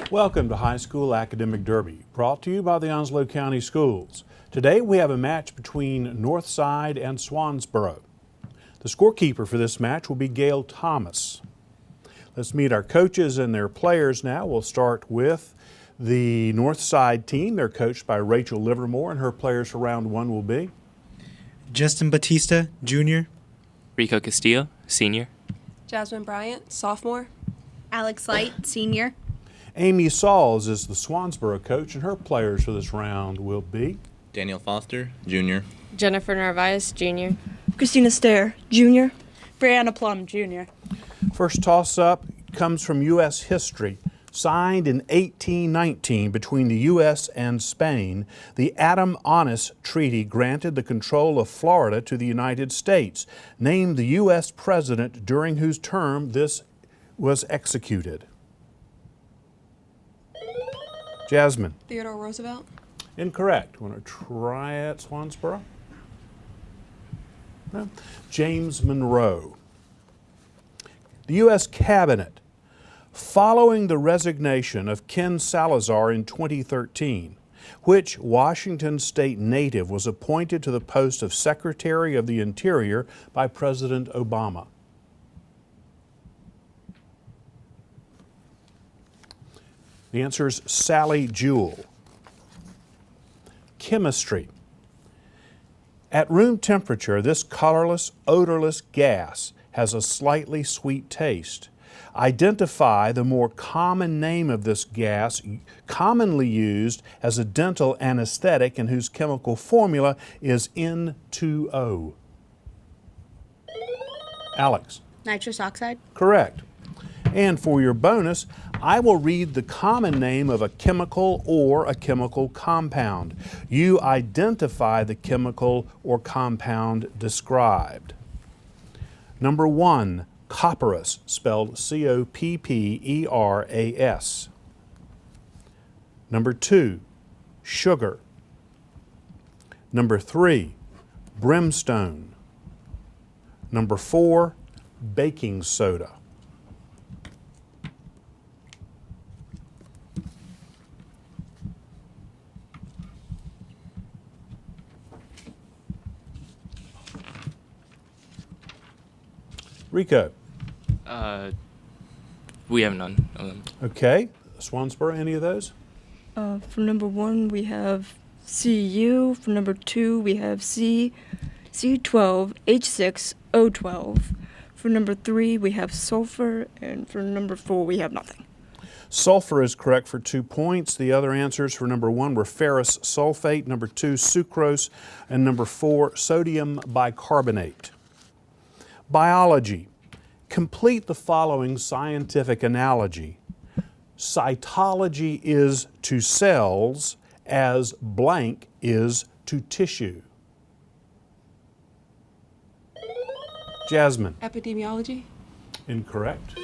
Welcome to High School Academic Derby, brought to you by the Onslow County Schools. Today we have a match between Northside and Swansboro. The scorekeeper for this match will be Gail Thomas. Let's meet our coaches and their players now. We'll start with the Northside team. They're coached by Rachel Livermore, and her players for round one will be Justin Batista, Jr. Rico Castillo, Senior. Jasmine Bryant, Sophomore. Alex Light, Senior. Amy Sauls is the Swansboro coach, and her players for this round will be Daniel Foster, Jr. Jennifer Narvaez, Jr. Christina Stair, Jr. Brianna Plum, Jr. First toss-up comes from U.S. history. Signed in 1819 between the U.S. and Spain, the Adam-Onis Treaty granted the control of Florida to the United States. Name the U.S. president during whose term this was executed. Jasmine. Theodore Roosevelt. Incorrect. Want to try it, Swansboro? No. James Monroe. The U.S. Cabinet, following the resignation of Ken Salazar in 2013, which Washington State native was appointed to the post of Secretary of the Interior by President Obama? The answer is Sally Jewell. Chemistry. At room temperature, this colorless, odorless gas has a slightly sweet taste. Identify the more common name of this gas commonly used as a dental anesthetic and whose chemical formula is N2O. Alex. Nitrous oxide. Correct. And for your bonus, I will read the common name of a chemical or a chemical compound. You identify the chemical or compound described. Number 1, copperas, spelled C-O-P-P-E-R-A-S. Number 2, sugar. Number 3, brimstone. Number 4, baking soda. Rico. We have none of them. Okay. Swansboro, any of those? For number 1, we have CU. For number 2, we have C12, H6, O12. For number 3, we have sulfur. And for number 4, we have nothing. Sulfur is correct for 2 points. The other answers for number 1 were ferrous sulfate, number 2, sucrose, and number 4, sodium bicarbonate. Biology. Complete the following scientific analogy. Cytology is to cells as blank is to tissue. Jasmine. Epidemiology. Incorrect.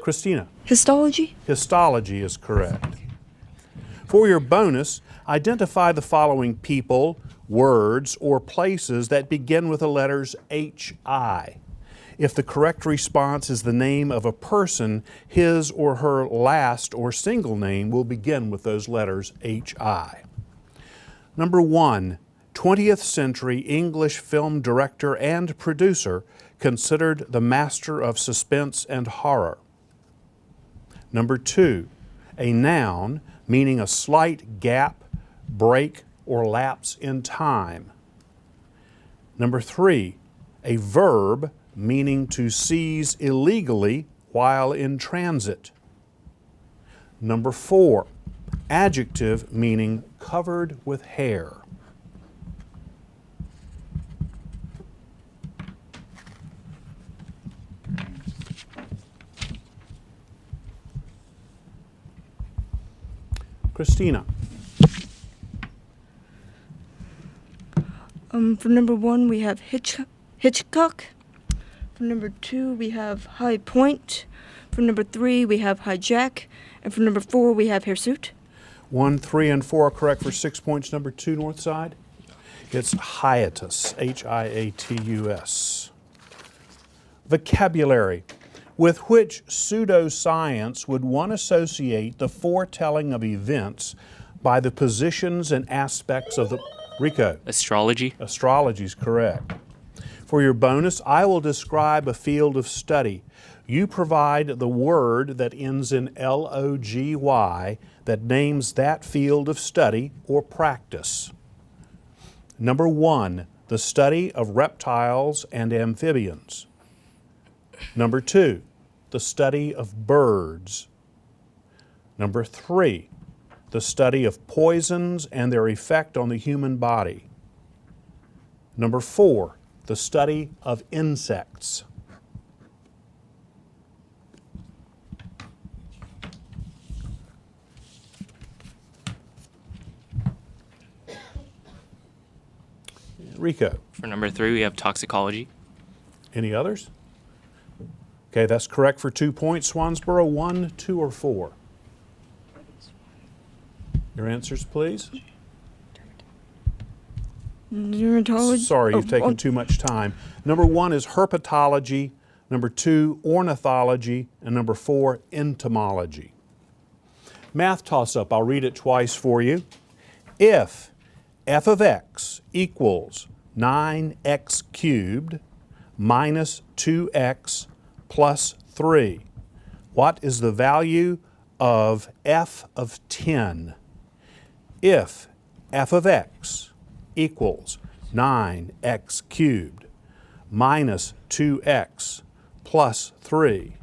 Christina. Histology. Histology is correct. For your bonus, identify the following people, words, or places that begin with the letters H-I. If the correct response is the name of a person, his or her last or single name will begin with those letters H-I. Number 1, 20th century English film director and producer, considered the master of suspense and horror. Number 2, a noun meaning a slight gap, break, or lapse in time. Number 3, a verb meaning to seize illegally while in transit. Number 4, adjective meaning covered with hair. Christina. For number 1, we have Hitchcock. For number 2, we have High Point. For number 3, we have hijack. And for number 4, we have hirsute. 1, 3, and 4 are correct for 6 points. Number 2, Northside. It's hiatus, H-I-A-T-U-S. Vocabulary. With which pseudoscience would one associate the foretelling of events by the positions and aspects of the... Rico. Astrology. Astrology is correct. For your bonus, I will describe a field of study. You provide the word that ends in L-O-G-Y that names that field of study or practice. Number 1, the study of reptiles and amphibians. Number 2, the study of birds. Number 3, the study of poisons and their effect on the human body. Number 4, the study of insects. Rico. For number 3, we have toxicology. Any others? Okay, that's correct for 2 points. Swansboro, 1, 2, or 4? Your answers, please. Dermatology. Sorry, you've taken too much time. Number 1 is herpetology, number 2, ornithology, and number 4, entomology. Math toss-up, I'll read it twice for you. If f of x equals 9x cubed minus 2x plus 3, what is the value of f of 10? If f of x equals 9x cubed minus 2x plus 3,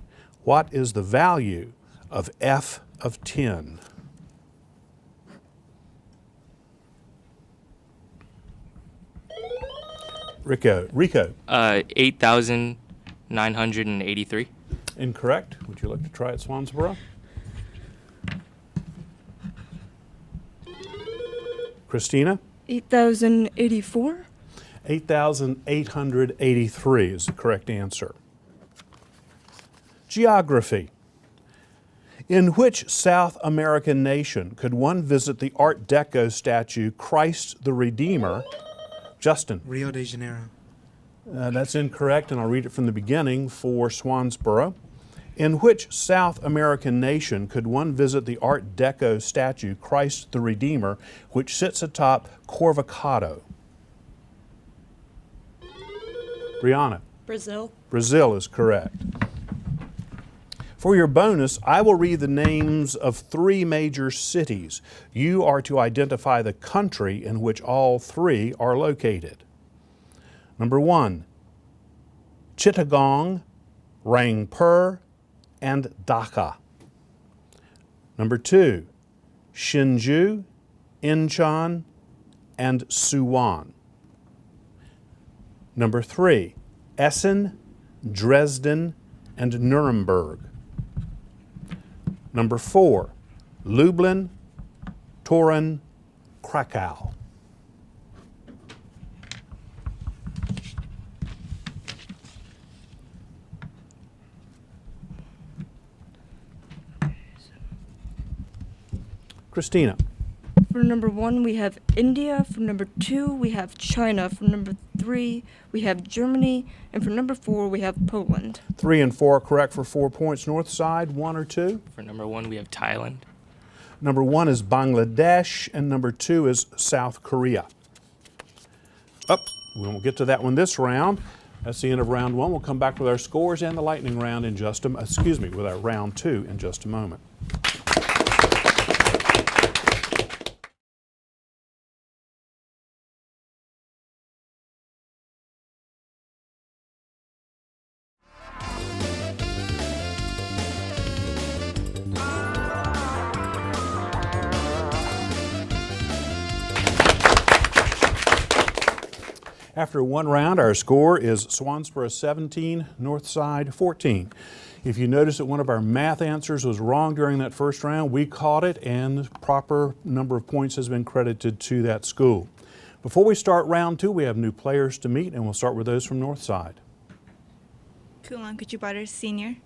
what is the value of f of 10? Rico. 8,983. Incorrect. Would you like to try it, Swansboro? Christina? 8,084. 8,883 is the correct answer. Geography. In which South American nation could one visit the Art Deco statue Christ the Redeemer? Justin. Rio de Janeiro. That's incorrect, and I'll read it from the beginning for Swansboro. In which South American nation could one visit the Art Deco statue Christ the Redeemer, which sits atop Corvocado? Brianna. Brazil. Brazil is correct. For your bonus, I will read the names of 3 major cities. You are to identify the country in which all 3 are located. Number 1, Chittagong, Rangpur, and Dhaka. Number 2, Hsinchu, Incheon, and Suwon. Number 3, Essen, Dresden, and Nuremberg. Number 4, Lublin, Turin, Krakow. Christina. For number 1, we have India. For number 2, we have China. For number 3, we have Germany. And for number 4, we have Poland. 3 and 4 are correct for 4 points. Northside, 1 or 2? For number 1, we have Thailand. Number 1 is Bangladesh, and number 2 is South Korea. We won't get to that one this round. That's the end of round 1. We'll come back with our scores and the lightning round in just with our round 2 in just a moment. After 1 round, our score is Swansboro 17, Northside 14. If you notice that one of our math answers was wrong during that first round, we caught it and the proper number of points has been credited to that school. Before we start round 2, we have new players to meet, and we'll start with those from Northside. Kulan Kuchibara, Senior.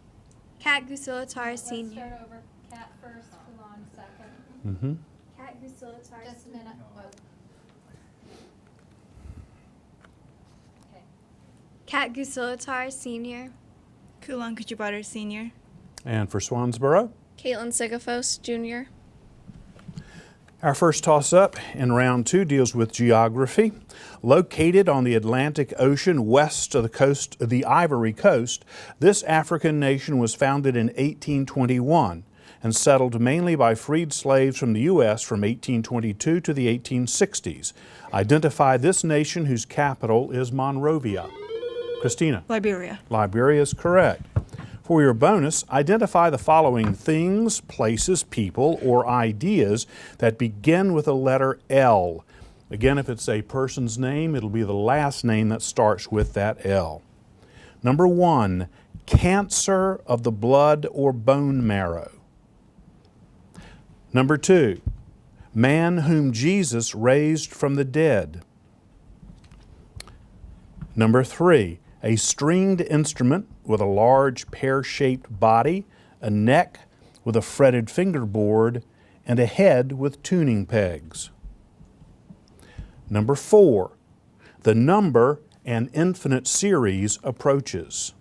Kat Gusilitar, Senior. Start over. Kat first, Kulan second. Kat Gusilitar. Just a minute. Kat Gusilitar, Senior. Kulan Kuchibutter Sr. And for Swansboro? Caitlin Sigafos, Jr. Our first toss-up in round 2 deals with geography. Located on the Atlantic Ocean west of the Ivory Coast, this African nation was founded in 1821 and settled mainly by freed slaves from the U.S. from 1822 to the 1860s. Identify this nation whose capital is Monrovia. Christina? Liberia. Liberia is correct. For your bonus, identify the following things, places, people, or ideas that begin with the letter L. Again, if it's a person's name, it'll be the last name that starts with that L. Number 1, cancer of the blood or bone marrow. Number 2, man whom Jesus raised from the dead. Number 3, a stringed instrument with a large pear-shaped body, a neck with a fretted fingerboard, and a head with tuning pegs. Number 4, the number and infinite series approaches.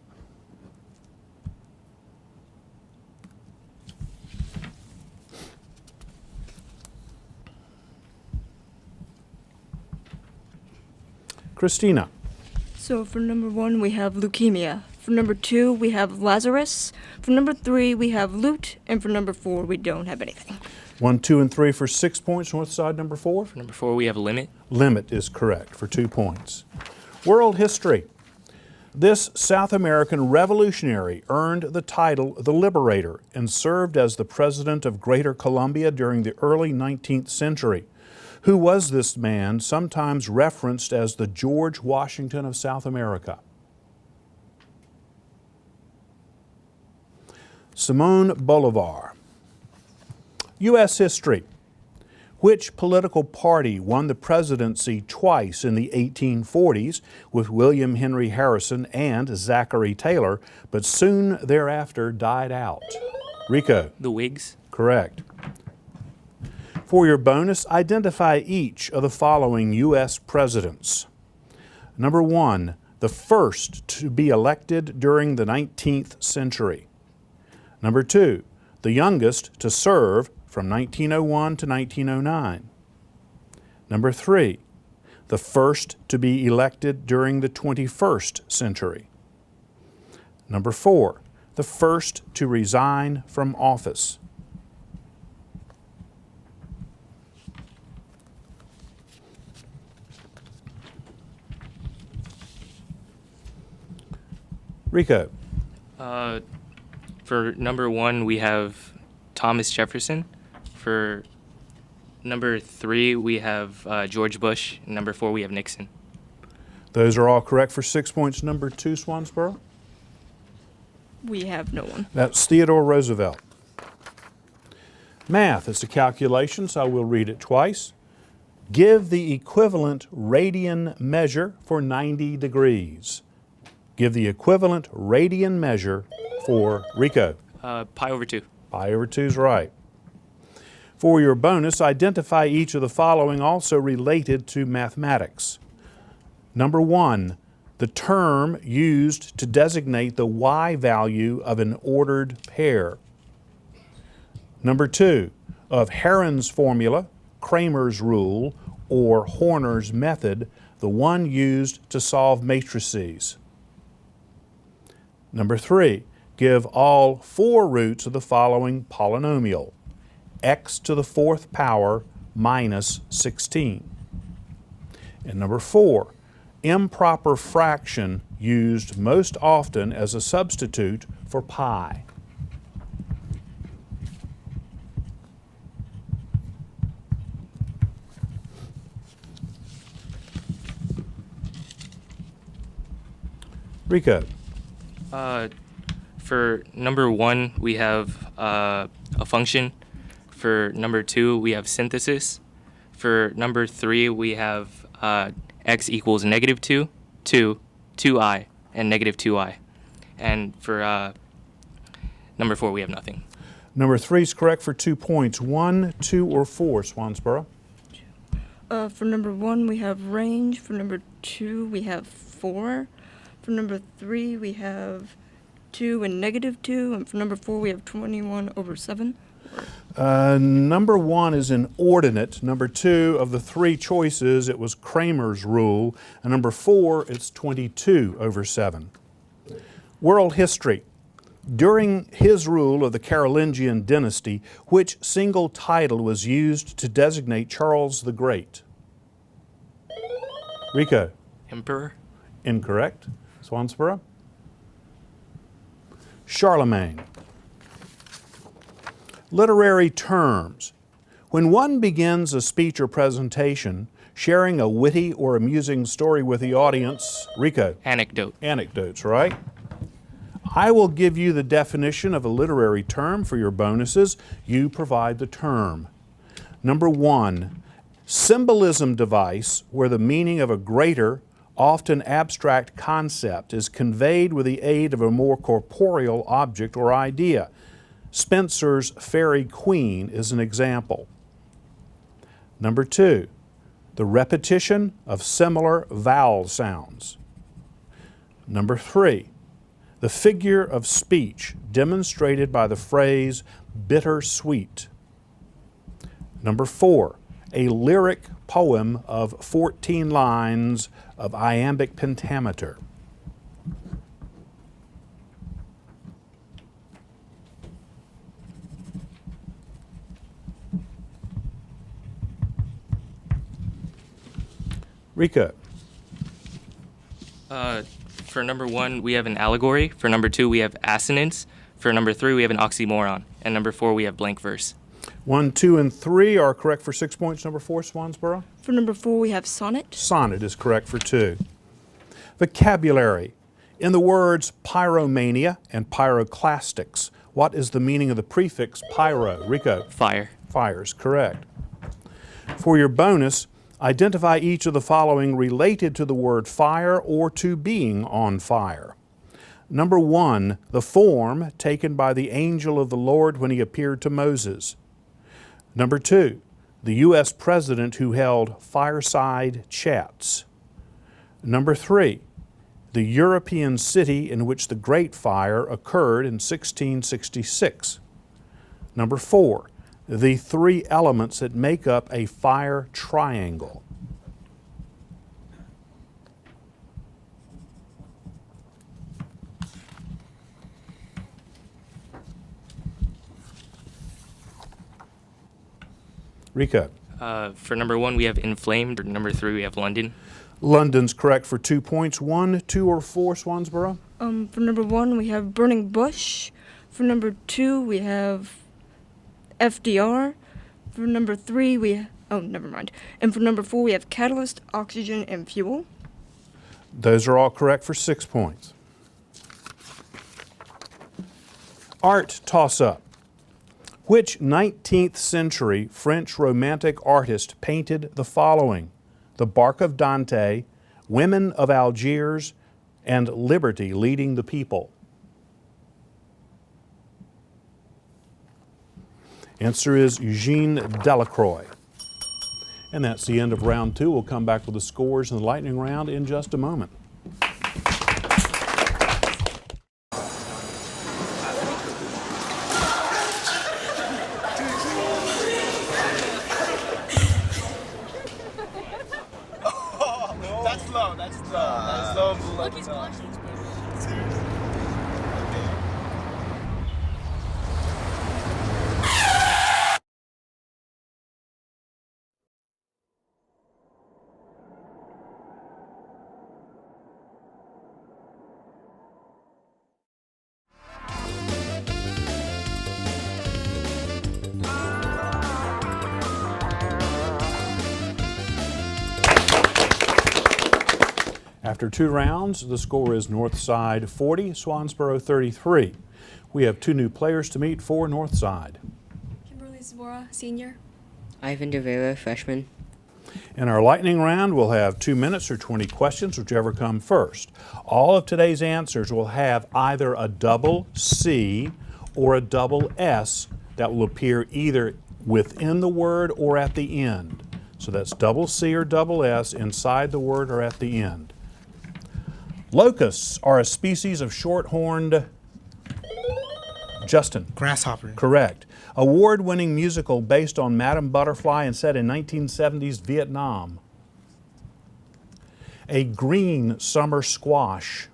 Christina? So for number 1, we have leukemia. For number 2, we have Lazarus. For number 3, we have loot. And for number 4, we don't have anything. 1, 2, and 3 for 6 points. Northside, number 4? For number 4, we have limit. Limit is correct for 2 points. World history. This South American revolutionary earned the title the Liberator and served as the president of Greater Colombia during the early 19th century. Who was this man, sometimes referenced as the George Washington of South America? Simón Bolívar. U.S. history. Which political party won the presidency twice in the 1840s with William Henry Harrison and Zachary Taylor, but soon thereafter died out? Rico? The Whigs. Correct. For your bonus, identify each of the following U.S. presidents. Number 1, the first to be elected during the 19th century. Number 2, the youngest to serve from 1901 to 1909. Number 3, the first to be elected during the 21st century. Number 4, the first to resign from office. Rico? For number 1, we have Thomas Jefferson. For number 3, we have George Bush. And number 4, we have Nixon. Those are all correct for 6 points. Number 2, Swansboro? We have no one. That's Theodore Roosevelt. Math is a calculation, so I will read it twice. Give the equivalent radian measure for 90 degrees. Give the equivalent radian measure for Rico. Pi over 2. Pi over 2 is right. For your bonus, identify each of the following also related to mathematics. Number 1, the term used to designate the y value of an ordered pair. Number 2, of Heron's formula, Cramer's rule, or Horner's method, the one used to solve matrices. Number 3, give all 4 roots of the following polynomial: x to the 4th power minus 16. And number 4, improper fraction used most often as a substitute for pi. Rico? For number 1, we have a function. For number 2, we have synthesis. For number 3, we have x equals negative 2, 2i, and negative 2i. And for number 4, we have nothing. Number 3 is correct for 2 points. 1, 2, or 4, Swansboro? For number 1, we have range. For number 2, we have 4. For number 3, we have 2 and -2. And for number 4, we have 21 over 7. Number 1 is inordinate. Number 2, of the 3 choices, it was Kramer's rule. And number 4, it's 22 over 7. World history. During his rule of the Carolingian dynasty, which single title was used to designate Charles the Great? Rico. Emperor. Incorrect. Swansboro. Charlemagne. Literary terms. When one begins a speech or presentation, sharing a witty or amusing story with the audience, Rico. Anecdote. Anecdotes, right? I will give you the definition of a literary term for your bonuses. You provide the term. Number 1, symbolism device where the meaning of a greater, often abstract concept is conveyed with the aid of a more corporeal object or idea. Spenser's Faerie Queene is an example. Number 2, the repetition of similar vowel sounds. Number 3, the figure of speech demonstrated by the phrase bittersweet. Number 4, a lyric poem of 14 lines of iambic pentameter. Rico. For number 1, we have an allegory. For number 2, we have assonance. For number 3, we have an oxymoron. And number 4, we have blank verse. 1, 2, and 3 are correct for 6 points. Number 4, Swansboro. For number 4, we have sonnet. Sonnet is correct for 2. Vocabulary. In the words pyromania and pyroclastics, what is the meaning of the prefix pyro? Rico. Fire. Fire is correct. For your bonus, identify each of the following related to the word fire or to being on fire. Number 1, the form taken by the angel of the Lord when he appeared to Moses. Number 2, the U.S. president who held fireside chats. Number 3, the European city in which the Great Fire occurred in 1666. Number 4, the 3 elements that make up a fire triangle. Rico. For number 1, we have inflamed. For number 3, we have London. London's correct for 2 points. 1, 2, or 4, Swansboro? For number 1, we have burning bush. For number 2, we have FDR. For number 3, never mind. And for number 4, we have catalyst, oxygen, and fuel. Those are all correct for 6 points. Art toss-up. Which 19th century French Romantic artist painted the following? The Bark of Dante, Women of Algiers, and Liberty Leading the People. Answer is Eugene Delacroix. And that's the end of round 2. We'll come back with the scores in the lightning round in just a moment. After 2 rounds, the score is Northside 40, Swansboro 33. We have 2 new players to meet for Northside. Kimberly Zvora, senior. Ivan DeVera, freshman. In our lightning round, we'll have 2 minutes or 20 questions, whichever come first. All of today's answers will have either a double C or a double S that will appear either within the word or at the end. So that's double C or double S inside the word or at the end. Locusts are a species of short-horned Justin. Grasshopper. Correct. Award-winning musical based on Madame Butterfly and set in 1970s Vietnam. A green summer squash.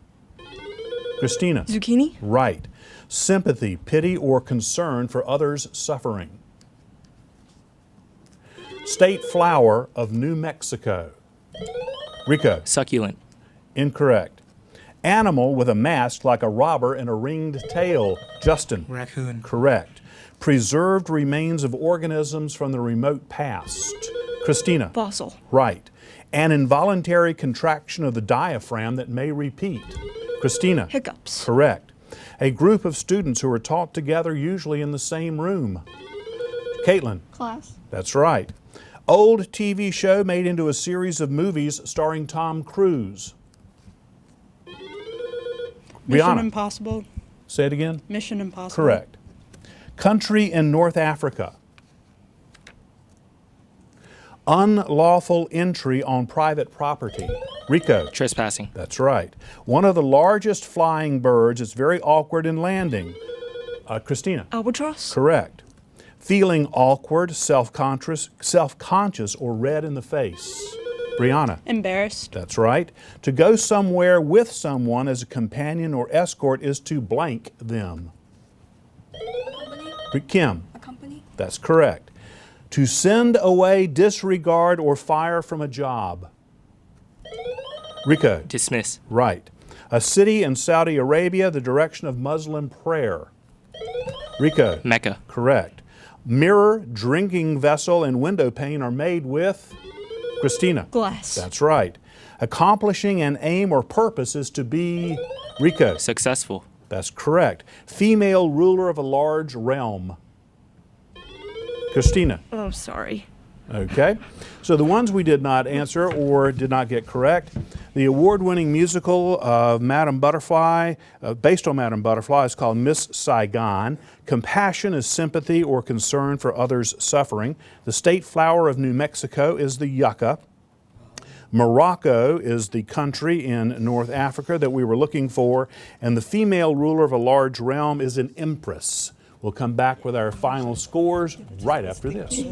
Christina. Zucchini. Right. Sympathy, pity, or concern for others' suffering. State flower of New Mexico. Rico. Succulent. Incorrect. Animal with a mask like a robber and a ringed tail. Justin. Raccoon. Correct. Preserved remains of organisms from the remote past. Christina. Fossil. Right. An involuntary contraction of the diaphragm that may repeat. Christina. Hiccups. Correct. A group of students who are taught together, usually in the same room. Caitlin. Class. That's right. Old TV show made into a series of movies starring Tom Cruise. Mission Brianna. Impossible. Say it again. Mission Impossible. Correct. Country in North Africa. Unlawful entry on private property. Rico. Trespassing. That's right. One of the largest flying birds. It's very awkward in landing. Christina. Albatross. Correct. Feeling awkward, self-conscious, or red in the face. Brianna. Embarrassed. That's right. To go somewhere with someone as a companion or escort is to blank them. Kim. A company. That's correct. To send away, disregard, or fire from a job. Rico. Dismiss. Right. A city in Saudi Arabia, the direction of Muslim prayer. Rico. Mecca. Correct. Mirror, drinking vessel, and window pane are made with. Christina. Glass. That's right. Accomplishing an aim or purpose is to be. Rico. Successful. That's correct. Female ruler of a large realm. Christina. Oh, sorry. Okay. So the ones we did not answer or did not get correct, the award-winning musical of Madame Butterfly, based on Madame Butterfly, is called Miss Saigon. Compassion is sympathy or concern for others' suffering. The state flower of New Mexico is the yucca. Morocco is the country in North Africa that we were looking for, and the female ruler of a large realm is an empress. We'll come back with our final scores right after this.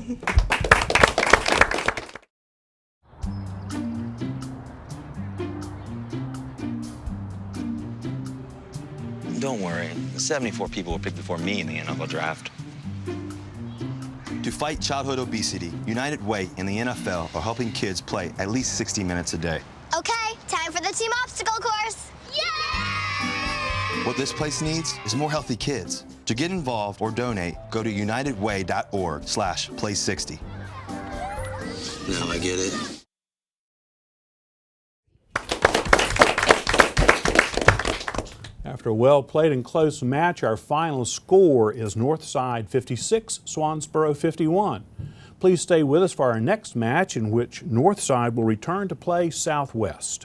Don't worry, 74 people were picked before me in the NFL draft. To fight childhood obesity, United Way and the NFL are helping kids play at least 60 minutes a day. Okay, time for the team obstacle course. Yay! What this place needs is more healthy kids. To get involved or donate, go to unitedway.org/play60. Now I get it. After a well-played and close match, our final score is Northside 56, Swansboro 51. Please stay with us for our next match in which Northside will return to play Southwest.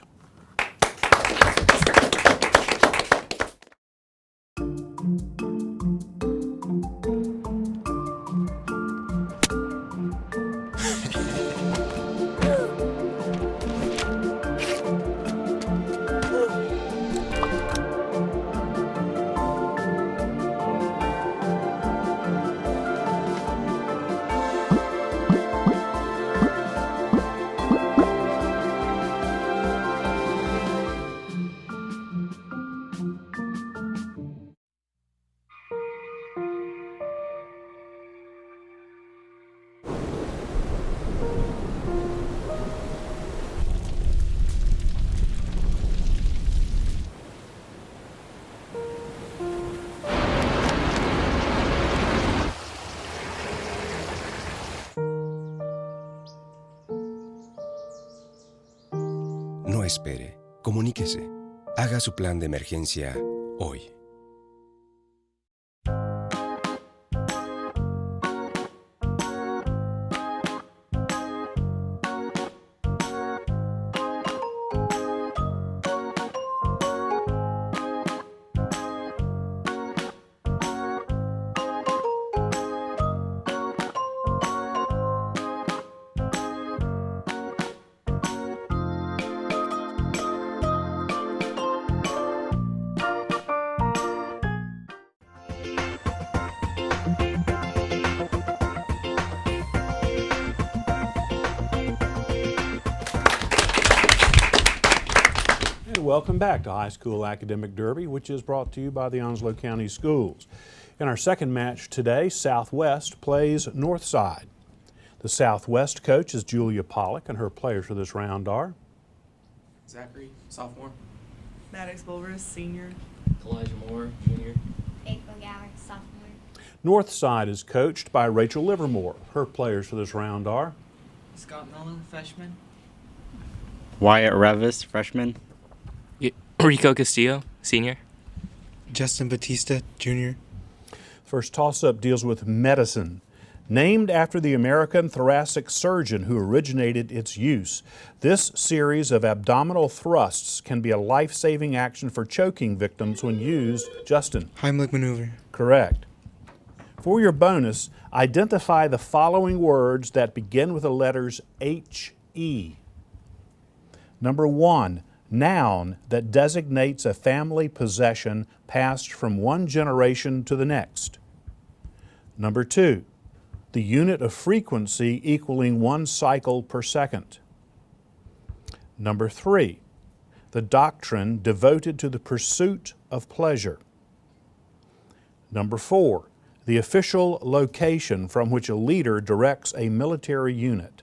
No espere, comuníquese. Haga su plan de emergencia hoy. welcome back to High School Academic Derby, which is brought to you by the Onslow County Schools. In our second match today, Southwest plays Northside. The Southwest coach is Julia Pollock, and her players for this round are Zachary, sophomore. Maddox Bulvers, senior. Elijah Moore, junior. April Gower, sophomore. Northside is coached by Rachel Livermore. Her players for this round are Scott Mellon, freshman. Wyatt Revis, freshman. Rico Castillo, senior. Justin Batista, junior. First toss-up deals with medicine. Named after the American thoracic surgeon who originated its use, this series of abdominal thrusts can be a life-saving action for choking victims when used. Justin. Heimlich maneuver. Correct. For your bonus, identify the following words that begin with the letters H-E. Number 1, noun that designates a family possession passed from one generation to the next. Number 2, the unit of frequency equaling 1 cycle per second. Number 3, the doctrine devoted to the pursuit of pleasure. Number 4, the official location from which a leader directs a military unit.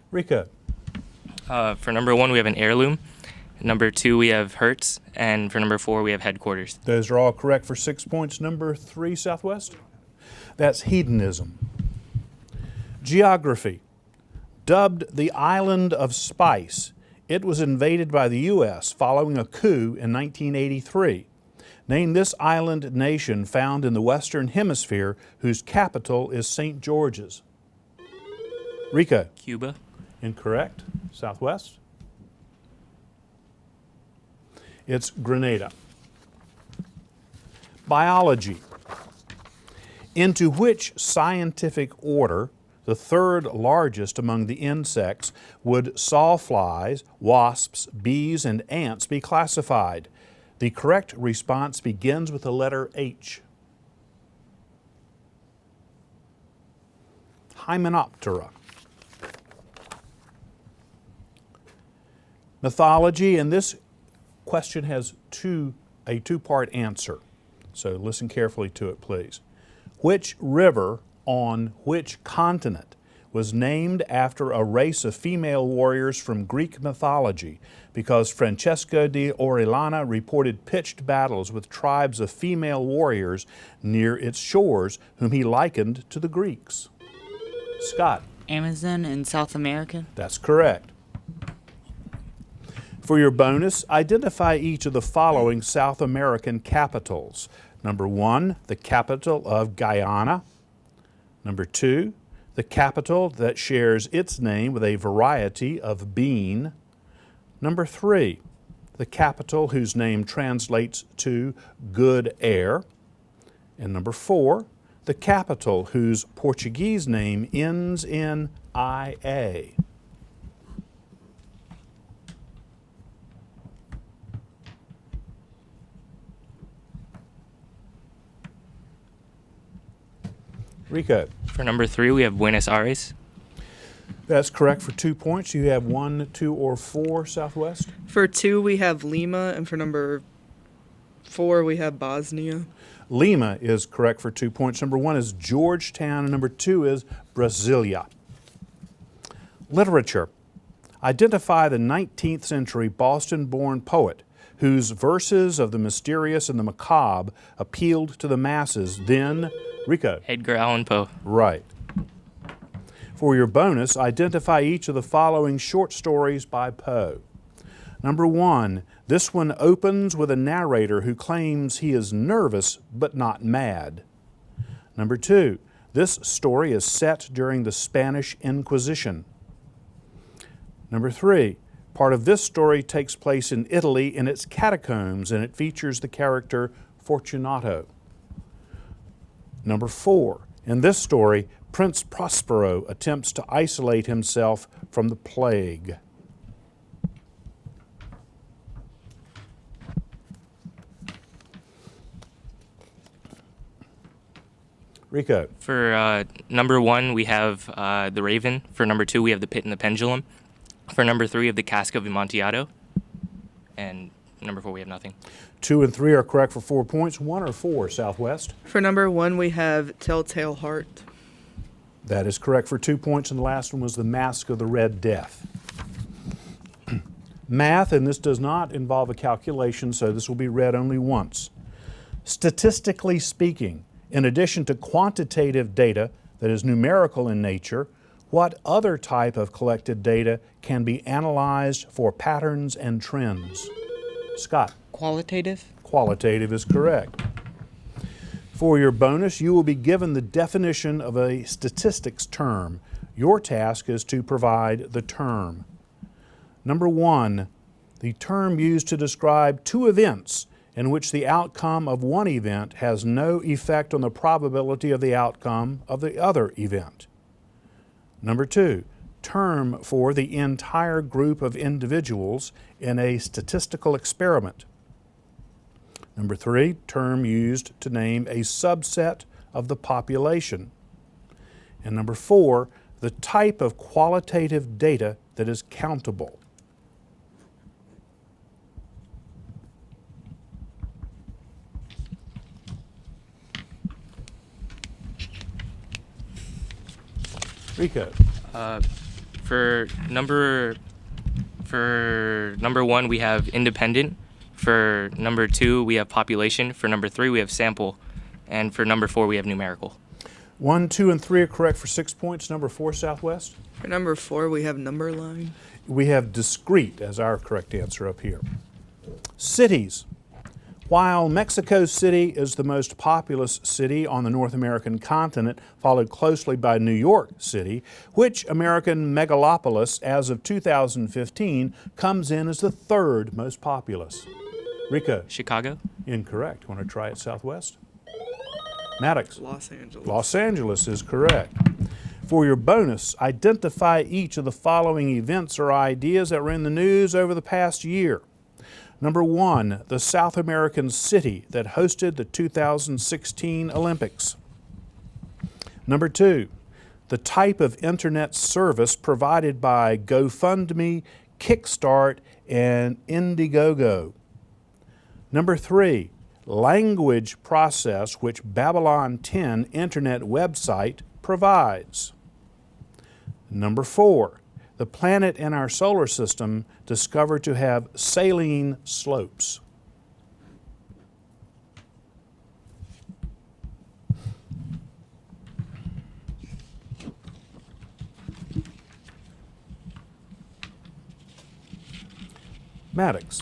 Rico. For number 1, we have an heirloom. Number 2, we have Hertz. And for number 4, we have headquarters. Those are all correct for 6 points. Number 3, Southwest. That's hedonism. Geography. Dubbed the Island of Spice, it was invaded by the U.S. following a coup in 1983. Name this island nation found in the Western Hemisphere whose capital is St. George's. Rico. Cuba. Incorrect. Southwest. It's Grenada. Biology. Into which scientific order, the third largest among the insects, would sawflies, wasps, bees, and ants be classified? The correct response begins with the letter H. Hymenoptera. Mythology, and this question has a two-part answer, so listen carefully to it, please. Which river on which continent was named after a race of female warriors from Greek mythology because Francesco di Orellana reported pitched battles with tribes of female warriors near its shores whom he likened to the Greeks? Scott. Amazon in South America. That's correct. For your bonus, identify each of the following South American capitals. Number 1, the capital of Guyana. Number 2, the capital that shares its name with a variety of bean. Number 3, the capital whose name translates to good air. And number 4, the capital whose Portuguese name ends in IA. Rico. For number 3, we have Buenos Aires. That's correct for 2 points. You have 1, 2, or 4, Southwest. For 2, we have Lima, and for number 4, we have Bosnia. Lima is correct for 2 points. Number 1 is Georgetown, and number 2 is Brasilia. Literature. Identify the 19th century Boston-born poet whose verses of the mysterious and the macabre appealed to the masses, then Rico. Edgar Allan Poe. Right. For your bonus, identify each of the following short stories by Poe. Number 1, this one opens with a narrator who claims he is nervous but not mad. Number 2, this story is set during the Spanish Inquisition. Number 3, part of this story takes place in Italy in its catacombs, and it features the character Fortunato. Number 4, in this story, Prince Prospero attempts to isolate himself from the plague. Rico. For number 1, we have the Raven. For number 2, we have the Pit and the Pendulum. For number 3, we have the Cask of Amontillado. And number 4, we have nothing. 2 and 3 are correct for 4 points. 1 or 4, Southwest. For number 1, we have Telltale Heart. That is correct for 2 points, and the last one was the Mask of the Red Death. Math, and this does not involve a calculation, so this will be read only once. Statistically speaking, in addition to quantitative data that is numerical in nature, what other type of collected data can be analyzed for patterns and trends? Scott. Qualitative? Qualitative is correct. For your bonus, you will be given the definition of a statistics term. Your task is to provide the term. Number 1, the term used to describe 2 events in which the outcome of one event has no effect on the probability of the outcome of the other event. Number 2, term for the entire group of individuals in a statistical experiment. Number 3, term used to name a subset of the population. And number 4, the type of qualitative data that is countable. Rico. For number 1, we have independent. For number 2, we have population. For number 3, we have sample. And for number 4, we have numerical. 1, 2, and 3 are correct for 6 points. Number 4, Southwest. For number 4, we have number line. We have discrete as our correct answer up here. Cities. While Mexico City is the most populous city on the North American continent, followed closely by New York City, which American megalopolis, as of 2015, comes in as the 3rd most populous? Rico. Chicago. Incorrect. Want to try it, Southwest? Maddox. Los Angeles. Los Angeles is correct. For your bonus, identify each of the following events or ideas that were in the news over the past year. Number 1, the South American city that hosted the 2016 Olympics. Number 2, the type of internet service provided by GoFundMe, Kickstart, and Indiegogo. Number 3, language process which Babylon 10 internet website provides. Number 4, the planet in our solar system discovered to have saline slopes. Maddox.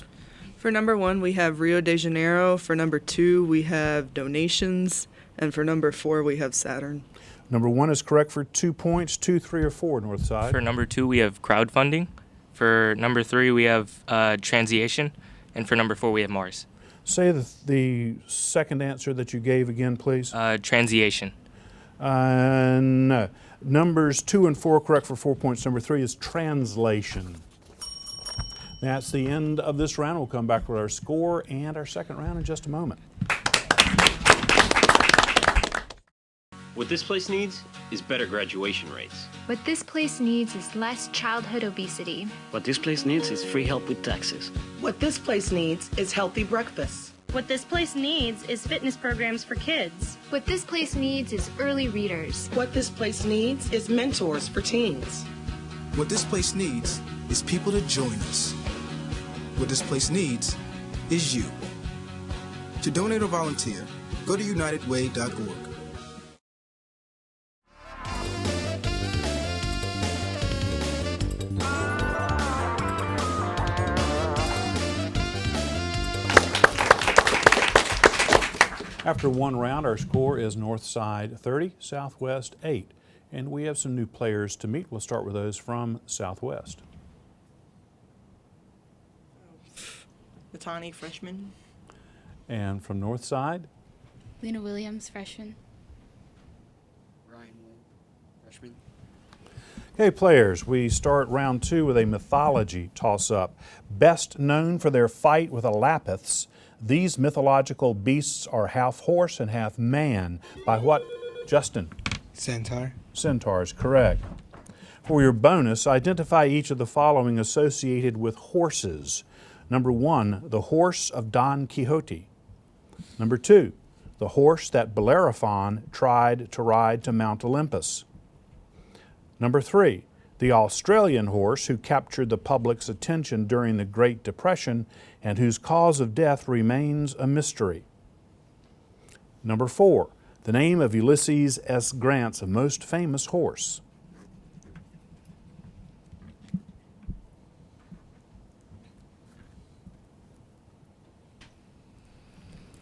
For number 1, we have Rio de Janeiro. For number 2, we have donations. And for number 4, we have Saturn. Number 1 is correct for 2 points. 2, 3, or 4, Northside. For number 2, we have crowdfunding. For number 3, we have transiation. And for number 4, we have Mars. Say the second answer that you gave again, please. Transiation. No. Numbers 2 and 4 correct for 4 points. Number 3 is translation. That's the end of this round. We'll come back with our score and our second round in just a moment. What this place needs is better graduation rates. What this place needs is less childhood obesity. What this place needs is free help with taxes. What this place needs is healthy breakfast. What this place needs is fitness programs for kids. What this place needs is early readers. What this place needs is mentors for teens. What this place needs is people to join us. What this place needs is you. To donate or volunteer, go to unitedway.org. After one round, our score is Northside 30, Southwest 8. And we have some new players to meet. We'll start with those from Southwest. Matani, freshman. And from Northside? Lena Williams, freshman. Ryan Wood, freshman. Okay, players, we start round 2 with a mythology toss-up. Best known for their fight with the Lapiths, these mythological beasts are half horse and half man. By what Justin. Centaur. Centaur is correct. For your bonus, identify each of the following associated with horses. Number 1, the horse of Don Quixote. Number 2, the horse that Bellerophon tried to ride to Mount Olympus. Number 3, the Australian horse who captured the public's attention during the Great Depression and whose cause of death remains a mystery. Number 4, the name of Ulysses S. Grant's most famous horse.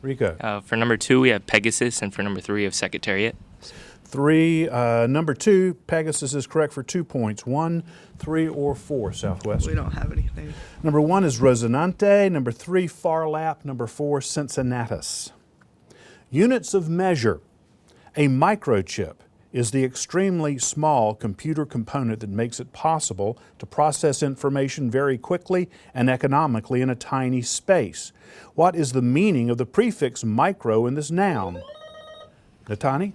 Rico. For number 2, we have Pegasus, and for number 3, we have Secretariat. Number 2, Pegasus is correct for 2 points. 1, 3, or 4, Southwest. We don't have anything. Number 1 is Rosinante. Number 3, Farlap. Number 4, Cincinnatus. Units of measure. A microchip is the extremely small computer component that makes it possible to process information very quickly and economically in a tiny space. What is the meaning of the prefix micro in this noun? Natani?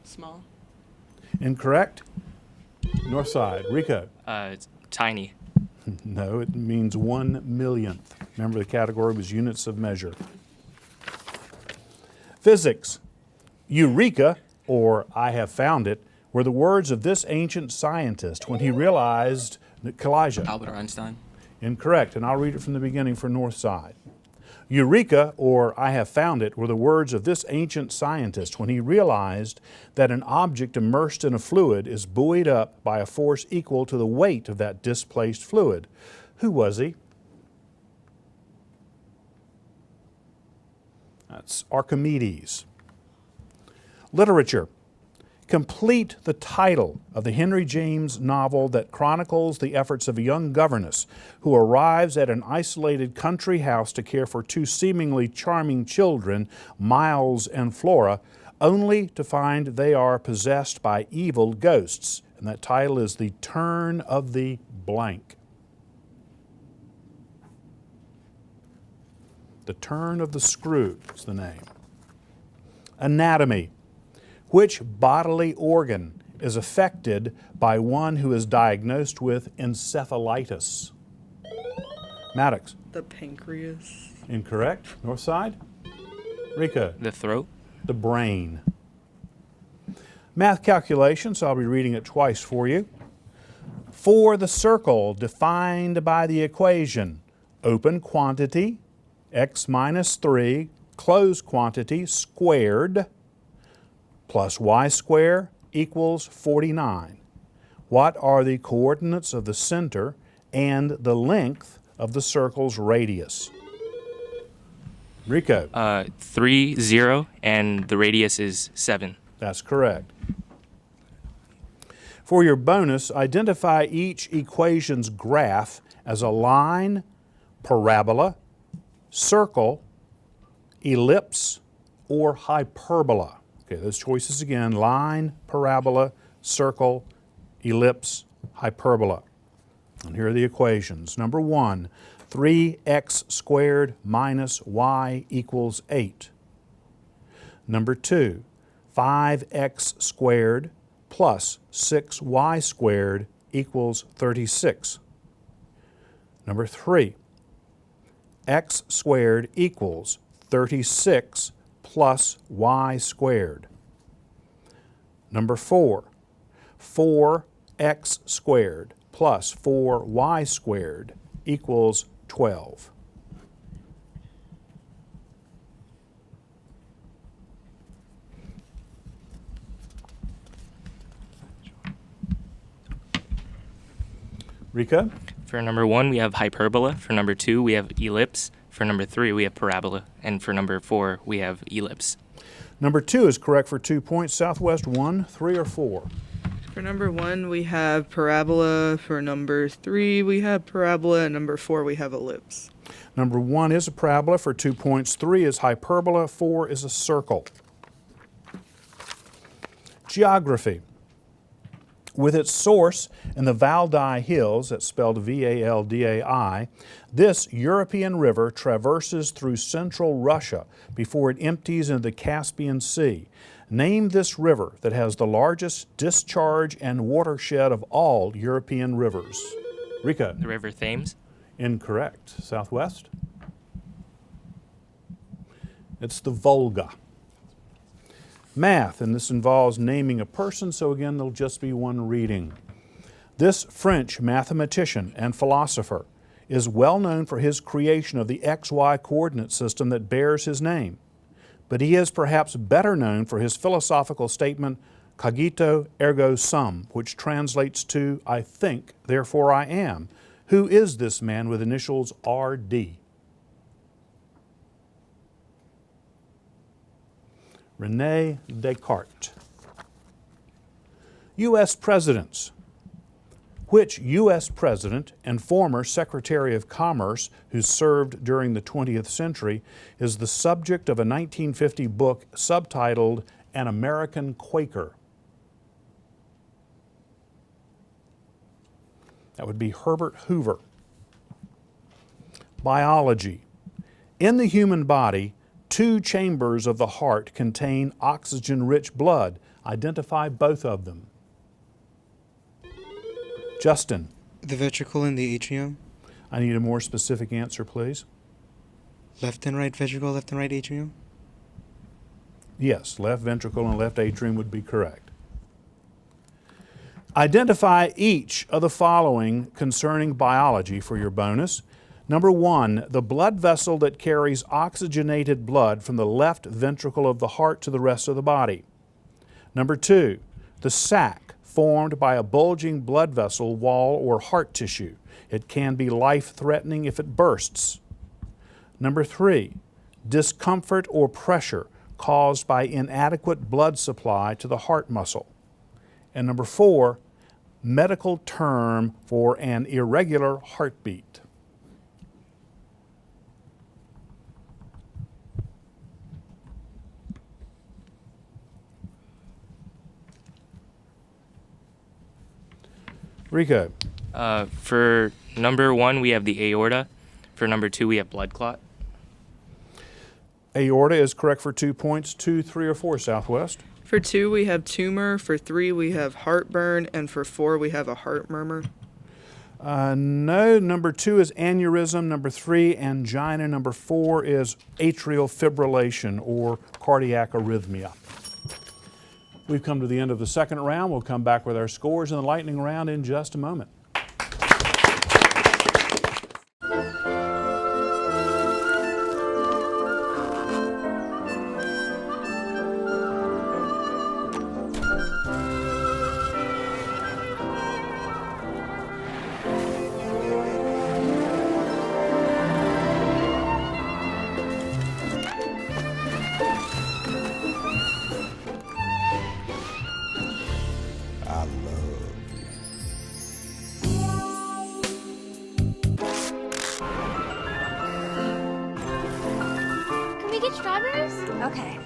Small. Incorrect. Northside. Rico? It's tiny. No, it means 1/1,000,000th. Remember, the category was units of measure. Physics. Eureka, or I have found it, were the words of this ancient scientist when he realized that Kalijah. Albert Einstein. Incorrect, and I'll read it from the beginning for Northside. Eureka, or I have found it, were the words of this ancient scientist when he realized that an object immersed in a fluid is buoyed up by a force equal to the weight of that displaced fluid. Who was he? That's Archimedes. Literature. Complete the title of the Henry James novel that chronicles the efforts of a young governess who arrives at an isolated country house to care for 2 seemingly charming children, Miles and Flora, only to find they are possessed by evil ghosts. And that title is The Turn of the Blank. The Turn of the Screw is the name. Anatomy. Which bodily organ is affected by one who is diagnosed with encephalitis? Maddox. The pancreas. Incorrect. Northside. Rico. The throat. The brain. Math calculations, I'll be reading it twice for you. For the circle defined by the equation, open quantity, x minus 3, closed quantity, squared, plus y squared equals 49. What are the coordinates of the center and the length of the circle's radius? Rico. 3, 0, and the radius is 7. That's correct. For your bonus, identify each equation's graph as a line, parabola, circle, ellipse, or hyperbola. Okay, those choices again: line, parabola, circle, ellipse, hyperbola. And here are the equations. Number 1, 3x squared minus y equals 8. Number 2, 5x squared plus 6y squared equals 36. Number 3, x squared equals 36 plus y squared. Number 4, 4x squared plus 4y squared equals 12. Rika? For number 1, we have hyperbola. For number 2, we have ellipse. For number 3, we have parabola. And for number 4, we have ellipse. Number 2 is correct for 2 points. Southwest, 1, 3, or 4? For number 1, we have parabola. For number 3, we have parabola. And number 4, we have ellipse. Number 1 is a parabola for 2 points. 3 is hyperbola. 4 is a circle. Geography. With its source in the Valdai Hills, that's spelled V-A-L-D-A-I, this European river traverses through central Russia before it empties into the Caspian Sea. Name this river that has the largest discharge and watershed of all European rivers. Rico. The River Thames. Incorrect. Southwest. It's the Volga. Math, and this involves naming a person, so again, there'll just be one reading. This French mathematician and philosopher is well known for his creation of the XY coordinate system that bears his name. But he is perhaps better known for his philosophical statement, cogito ergo sum, which translates to, I think, therefore I am. Who is this man with initials RD? René Descartes. U.S. presidents. Which U.S. president and former Secretary of Commerce who served during the 20th century is the subject of a 1950 book subtitled An American Quaker? That would be Herbert Hoover. Biology. In the human body, 2 chambers of the heart contain oxygen-rich blood. Identify both of them. Justin. The ventricle and the atrium. I need a more specific answer, please. Left and right ventricle, left and right atrium. Yes, left ventricle and left atrium would be correct. Identify each of the following concerning biology for your bonus. Number 1, the blood vessel that carries oxygenated blood from the left ventricle of the heart to the rest of the body. Number 2, the sac formed by a bulging blood vessel wall or heart tissue. It can be life-threatening if it bursts. Number 3, discomfort or pressure caused by inadequate blood supply to the heart muscle. And number 4, medical term for an irregular heartbeat. Rico. For number 1, we have the aorta. For number 2, we have blood clot. Aorta is correct for 2 points. 2, 3, or 4, Southwest. For 2, we have tumor. For 3, we have heartburn. And for 4, we have a heart murmur. No, number 2 is aneurysm. Number 3, angina. Number 4 is atrial fibrillation or cardiac arrhythmia. We've come to the end of the second round. We'll come back with our scores in the lightning round in just a moment. Strawberries? Okay.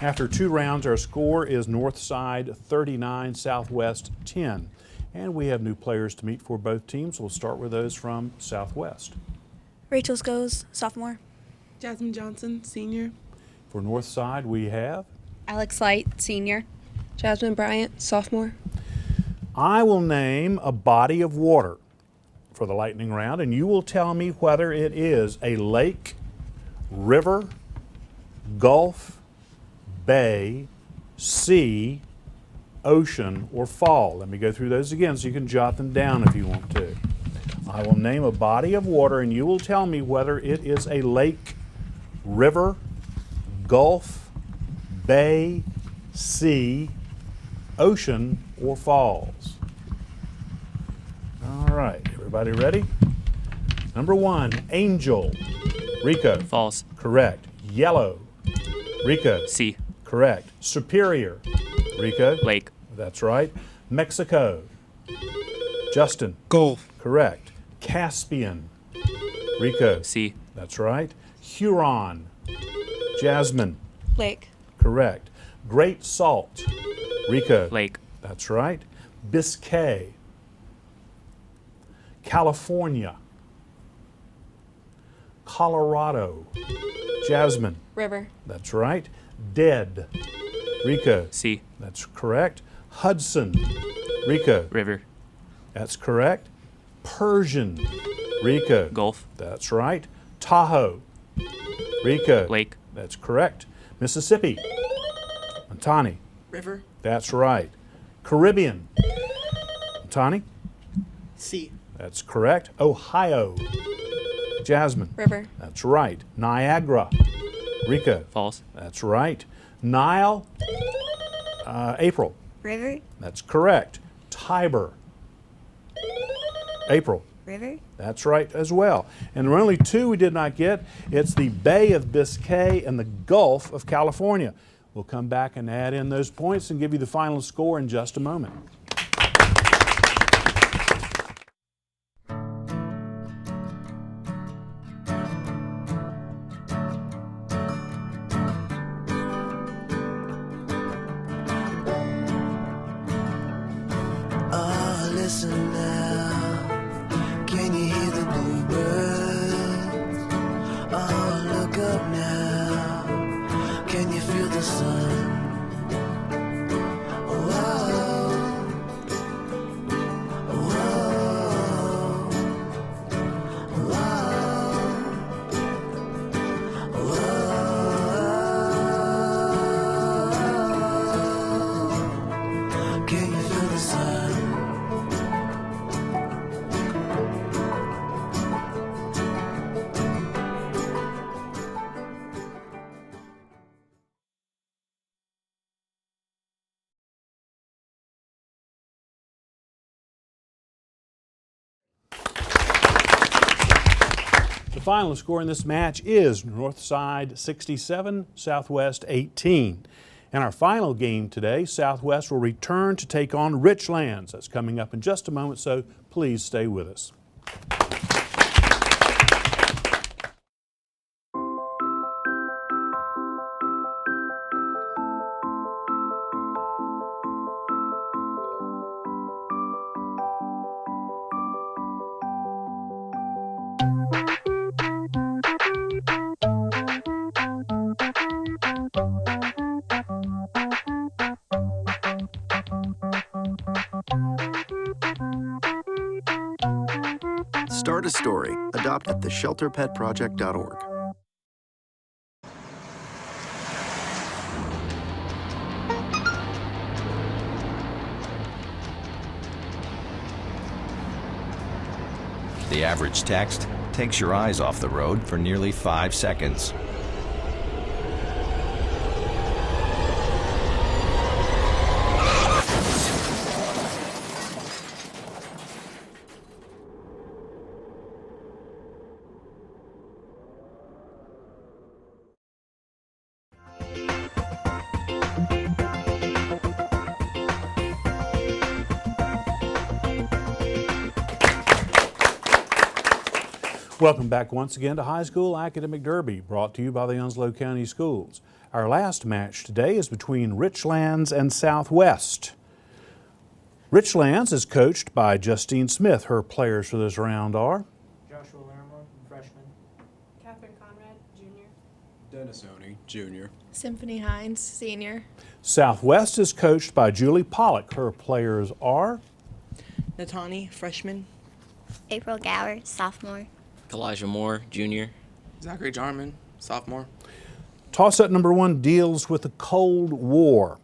After 2 rounds, our score is Northside 39, Southwest 10. And we have new players to meet for both teams. We'll start with those from Southwest. Rachel Schoes, sophomore. Jasmine Johnson, senior. For Northside, we have Alex Light, senior. Jasmine Bryant, sophomore. I will name a body of water for the lightning round, and you will tell me whether it is a lake, river, gulf, bay, sea, ocean, or fall. Let me go through those again so you can jot them down if you want to. I will name a body of water and you will tell me whether it is a lake, river, gulf, bay, sea, ocean, or falls. All right, everybody ready? Number 1, Angel. Rico. False. Correct. Yellow. Rico. Sea. Correct. Superior. Rico. Lake. That's right. Mexico. Justin. Gulf. Correct. Caspian. Rico. Sea. That's right. Huron. Jasmine. Lake. Correct. Great Salt. Rico. Lake. That's right. Biscay. California. Colorado. Jasmine. River. That's right. Dead. Rico. Sea. That's correct. Hudson. Rico. River. That's correct. Persian. Rico. Gulf. That's right. Tahoe. Rico. Lake. That's correct. Mississippi. Montani. River. That's right. Caribbean. Montani. Sea. That's correct. Ohio. Jasmine. River. That's right. Niagara. Rico. False. That's right. Nile. April. River. That's correct. Tiber. April. River. That's right as well. And there are only 2 we did not get. It's the Bay of Biscay and the Gulf of California. We'll come back and add in those points and give you the final score in just a moment. Listen now, can you hear the bluebirds? Oh, look up now, can you feel the sun? Whoa, whoa, whoa, can you feel the sun? The final score in this match is Northside 67, Southwest 18. In our final game today, Southwest will return to take on Richlands. That's coming up in just a moment, so please stay with us. Start a story. Adopt at theshelterpetproject.org. The average text takes your eyes off the road for nearly 5 seconds. Welcome back once again to High School Academic Derby, brought to you by the Onslow County Schools. Our last match today is between Richlands and Southwest. Richlands is coached by Justine Smith. Her players for this round are Joshua Larimore, freshman. Catherine Conrad, junior. Dennis Oney, junior. Symphony Hines, senior. Southwest is coached by Julie Pollock. Her players are Natani, freshman. April Gower, sophomore. Elijah Moore, junior. Zachary Jarman, sophomore. Toss-up number 1 deals with the Cold War.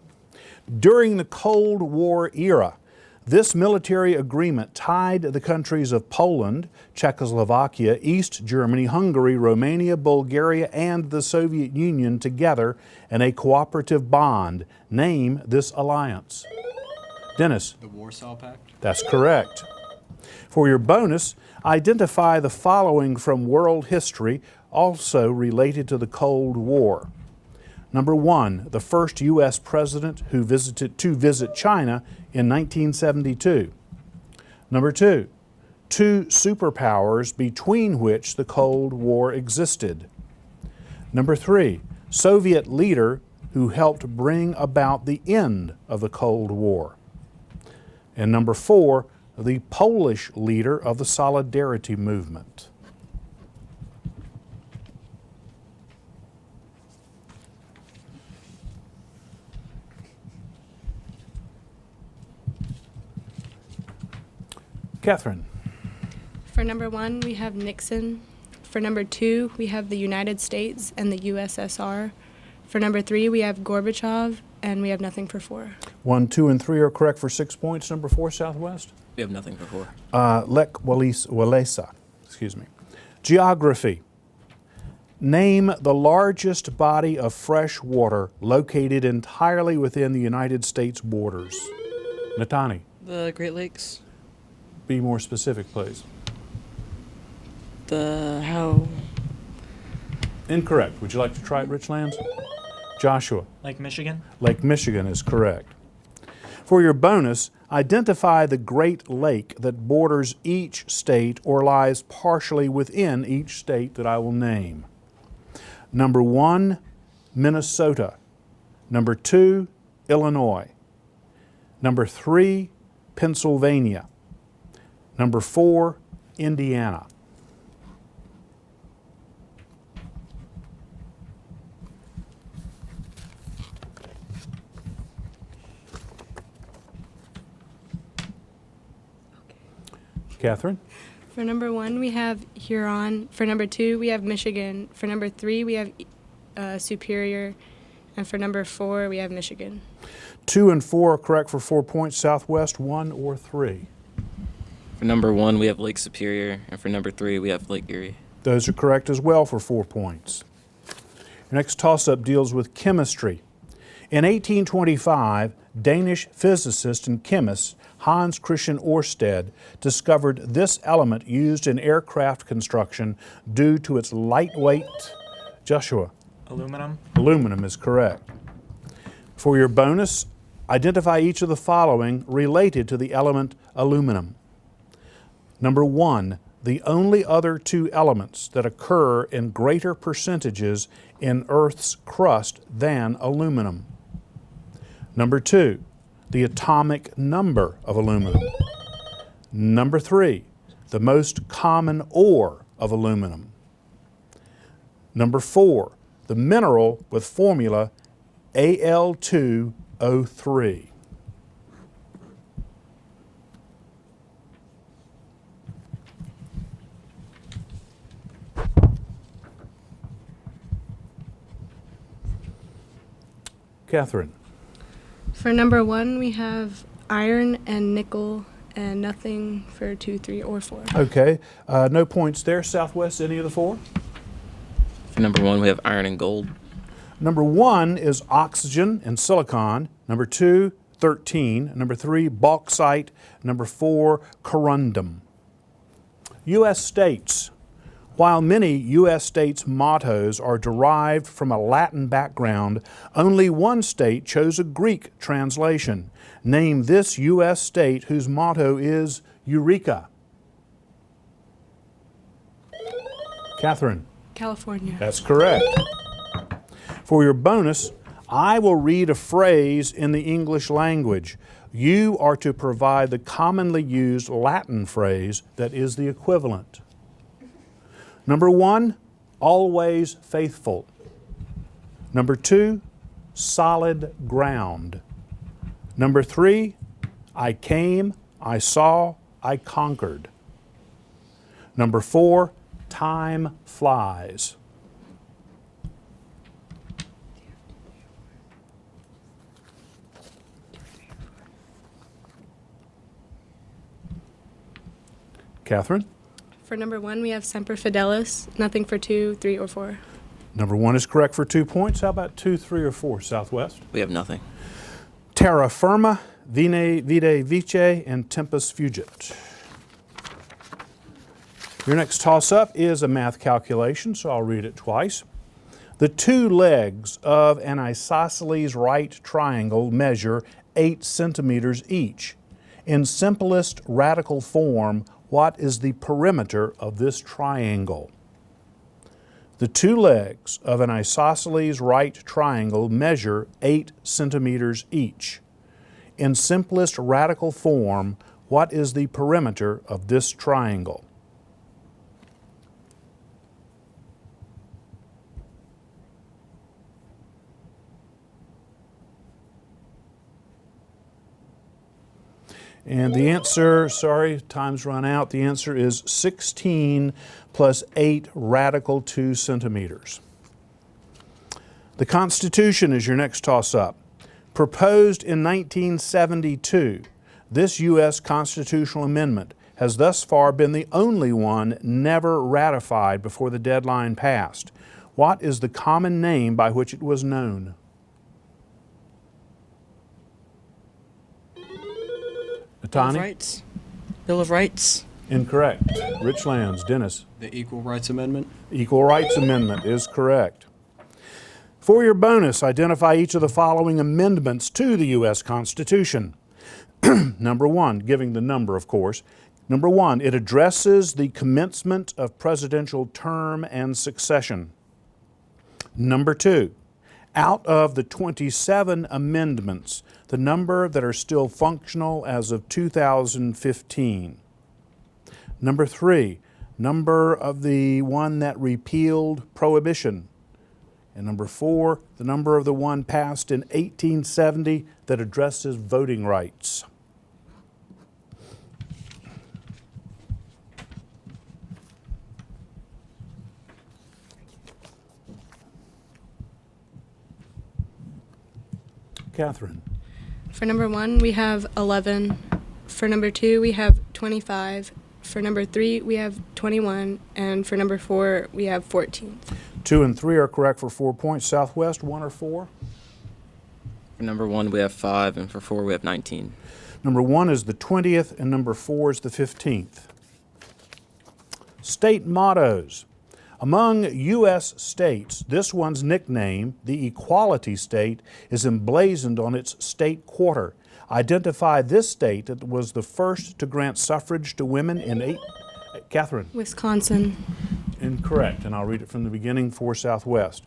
During the Cold War era, this military agreement tied the countries of Poland, Czechoslovakia, East Germany, Hungary, Romania, Bulgaria, and the Soviet Union together in a cooperative bond. Name this alliance. Dennis. The Warsaw Pact. That's correct. For your bonus, identify the following from world history, also related to the Cold War. Number 1, the first U.S. president who visited China in 1972. Number 2, two superpowers between which the Cold War existed. Number 3, Soviet leader who helped bring about the end of the Cold War. And number 4, the Polish leader of the Solidarity movement. Catherine. For number 1, we have Nixon. For number 2, we have the United States and the USSR. For number 3, we have Gorbachev, and we have nothing for 4. 1, 2, and 3 are correct for 6 points. Number 4, Southwest. We have nothing for 4. Lech Walesa. Excuse me. Geography. Name the largest body of fresh water located entirely within the United States borders. Natani. The Great Lakes. Be more specific, please. Incorrect. Would you like to try it, Richlands? Joshua. Lake Michigan. Lake Michigan is correct. For your bonus, identify the Great Lake that borders each state or lies partially within each state that I will name. Number 1, Minnesota. Number 2, Illinois. Number 3, Pennsylvania. Number 4, Indiana. Catherine? For number 1, we have Huron. For number 2, we have Michigan. For number 3, we have Superior. And for number 4, we have Michigan. 2 and 4 are correct for 4 points. Southwest, 1 or 3. For number 1, we have Lake Superior, and for number 3, we have Lake Erie. Those are correct as well for 4 points. Your next toss-up deals with chemistry. In 1825, Danish physicist and chemist Hans Christian Ørsted discovered this element used in aircraft construction due to its lightweight. Joshua. Aluminum. Aluminum is correct. For your bonus, identify each of the following related to the element aluminum. Number 1, the only other 2 elements that occur in greater percentages in Earth's crust than aluminum. Number 2, the atomic number of aluminum. Number 3, the most common ore of aluminum. Number 4, the mineral with formula Al2O3. Catherine. For number 1, we have iron and nickel, and nothing for 2, 3, or 4. Okay, no points there. Southwest, any of the 4? For number 1, we have iron and gold. Number 1 is oxygen and silicon. Number 2, 13. Number 3, bauxite. Number 4, corundum. U.S. states. While many U.S. states' mottos are derived from a Latin background, only one state chose a Greek translation. Name this U.S. state whose motto is Eureka. Catherine. California. That's correct. For your bonus, I will read a phrase in the English language. You are to provide the commonly used Latin phrase that is the equivalent. Number 1, always faithful. Number 2, solid ground. Number 3, I came, I saw, I conquered. Number 4, time flies. Catherine? For number 1, we have Semper Fidelis, nothing for 2, 3, or 4. Number 1 is correct for 2 points. How about 2, 3, or 4, Southwest? We have nothing. Terra firma, vide vice, and tempus fugit. Your next toss-up is a math calculation, so I'll read it twice. The two legs of an isosceles right triangle measure 8 centimeters each. In simplest radical form, what is the perimeter of this triangle? The two legs of an isosceles right triangle measure 8 centimeters each. In simplest radical form, what is the perimeter of this triangle? And the answer, sorry, time's run out. The answer is 16 plus 8 radical 2 centimeters. The Constitution is your next toss-up. Proposed in 1972, this U.S. constitutional amendment has thus far been the only one never ratified before the deadline passed. What is the common name by which it was known? Bill of Rights. Bill of Rights. Incorrect. Richlands, Dennis. The Equal Rights Amendment. Equal Rights Amendment is correct. For your bonus, identify each of the following amendments to the U.S. Constitution. Number 1, giving the number, of course. Number 1, it addresses the commencement of presidential term and succession. Number 2, out of the 27 amendments, the number that are still functional as of 2015. Number 3, number of the one that repealed prohibition. And number 4, the number of the one passed in 1870 that addresses voting rights. Catherine. For number 1, we have 11. For number 2, we have 25. For number 3, we have 21. And for number 4, we have 14. 2 and 3 are correct for 4 points. Southwest, 1 or 4? For number 1, we have 5, and for 4, we have 19. Number 1 is the 20th, and number 4 is the 15th. State mottos. Among U.S. states, this one's nickname, the Equality State, is emblazoned on its state quarter. Identify this state that was the first to grant suffrage to women in Catherine. Wisconsin. Incorrect, and I'll read it from the beginning for Southwest.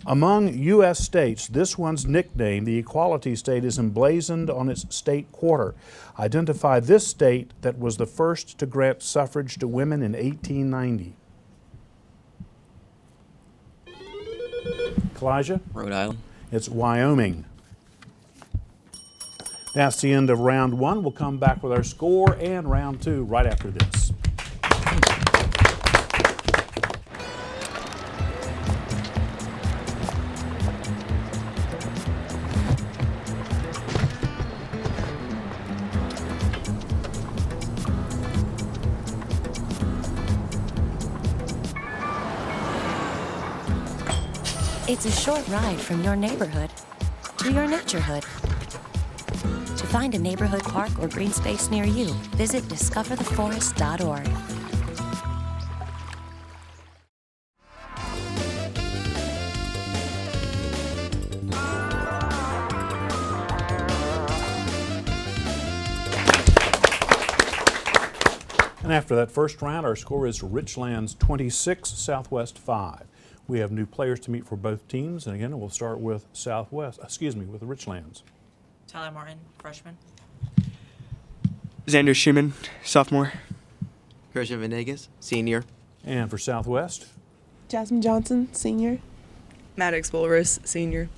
Among U.S. states, this one's nickname, the Equality State, is emblazoned on its state quarter. Identify this state that was the first to grant suffrage to women in 1890. Kalijah? Rhode Island. It's Wyoming. That's the end of round 1. We'll come back with our score and round 2 right after this. It's a short ride from your neighborhood to your naturehood. To find a neighborhood park or green space near you, visit discovertheforest.org. And after that first round, our score is Richlands 26, Southwest 5. We have new players to meet for both teams, and again, we'll start with with Richlands. Tyler Martin, freshman. Xander Schumann, sophomore. Christian Venegas, senior. And for Southwest? Jasmine Johnson, senior. Maddox Bulris, senior.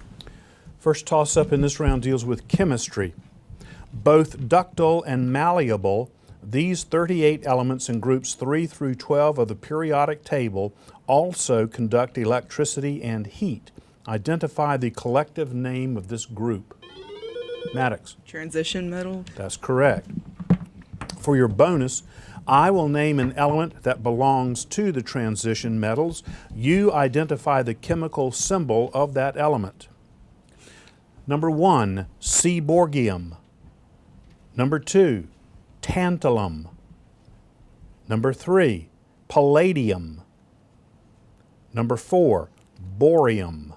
First toss-up in this round deals with chemistry. Both ductile and malleable, these 38 elements in groups 3 through 12 of the periodic table also conduct electricity and heat. Identify the collective name of this group. Maddox. Transition metal. That's correct. For your bonus, I will name an element that belongs to the transition metals. You identify the chemical symbol of that element. Number 1, seaborgium. Number 2, tantalum. Number 3, palladium. Number 4, borium.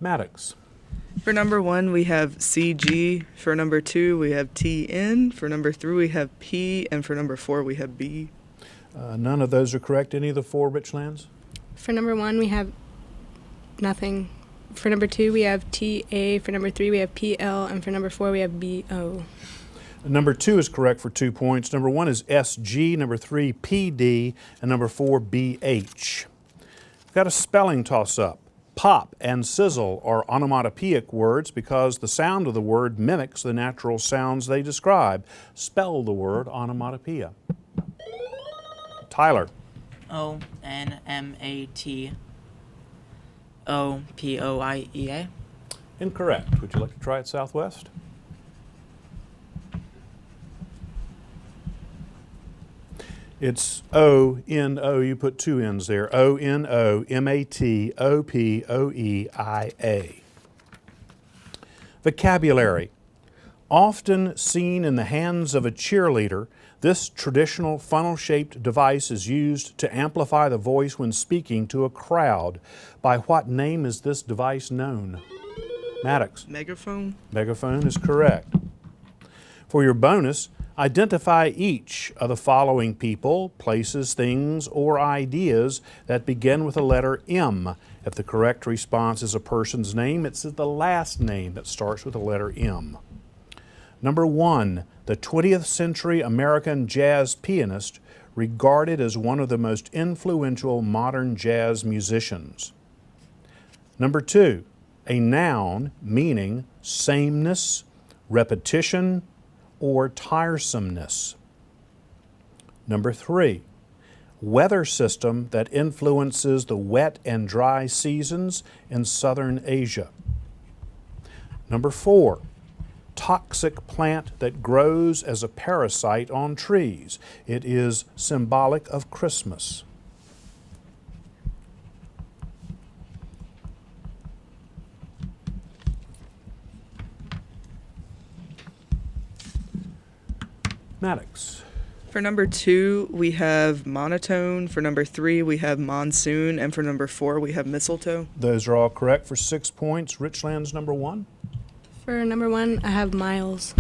Maddox. For number 1, we have CG. For number 2, we have TN. For number 3, we have P. And for number 4, we have B. None of those are correct. Any of the 4, Richlands? For number 1, we have nothing. For number 2, we have TA. For number 3, we have PL. And for number 4, we have BO. Number 2 is correct for 2 points. Number 1 is SG. Number 3, PD. And number 4, BH. We've got a spelling toss-up. Pop and sizzle are onomatopoeic words because the sound of the word mimics the natural sounds they describe. Spell the word onomatopoeia. Tyler. ONMATOPOIEA. Incorrect. Would you like to try it, Southwest? It's O-N-O, you put 2 N's there, O-N-O-M-A-T-O-P-O-E-I-A. Vocabulary. Often seen in the hands of a cheerleader, this traditional funnel-shaped device is used to amplify the voice when speaking to a crowd. By what name is this device known? Maddox. Megaphone. Megaphone is correct. For your bonus, identify each of the following people, places, things, or ideas that begin with the letter M. If the correct response is a person's name, it's the last name that starts with the letter M. Number 1, the 20th century American jazz pianist, regarded as one of the most influential modern jazz musicians. Number 2, a noun meaning sameness, repetition, or tiresomeness. Number 3, weather system that influences the wet and dry seasons in southern Asia. Number 4, toxic plant that grows as a parasite on trees. It is symbolic of Christmas. Maddox. For number 2, we have monotone. For number 3, we have monsoon. And for number 4, we have mistletoe. Those are all correct for 6 points. Richlands, number 1. For number 1, I have Miles.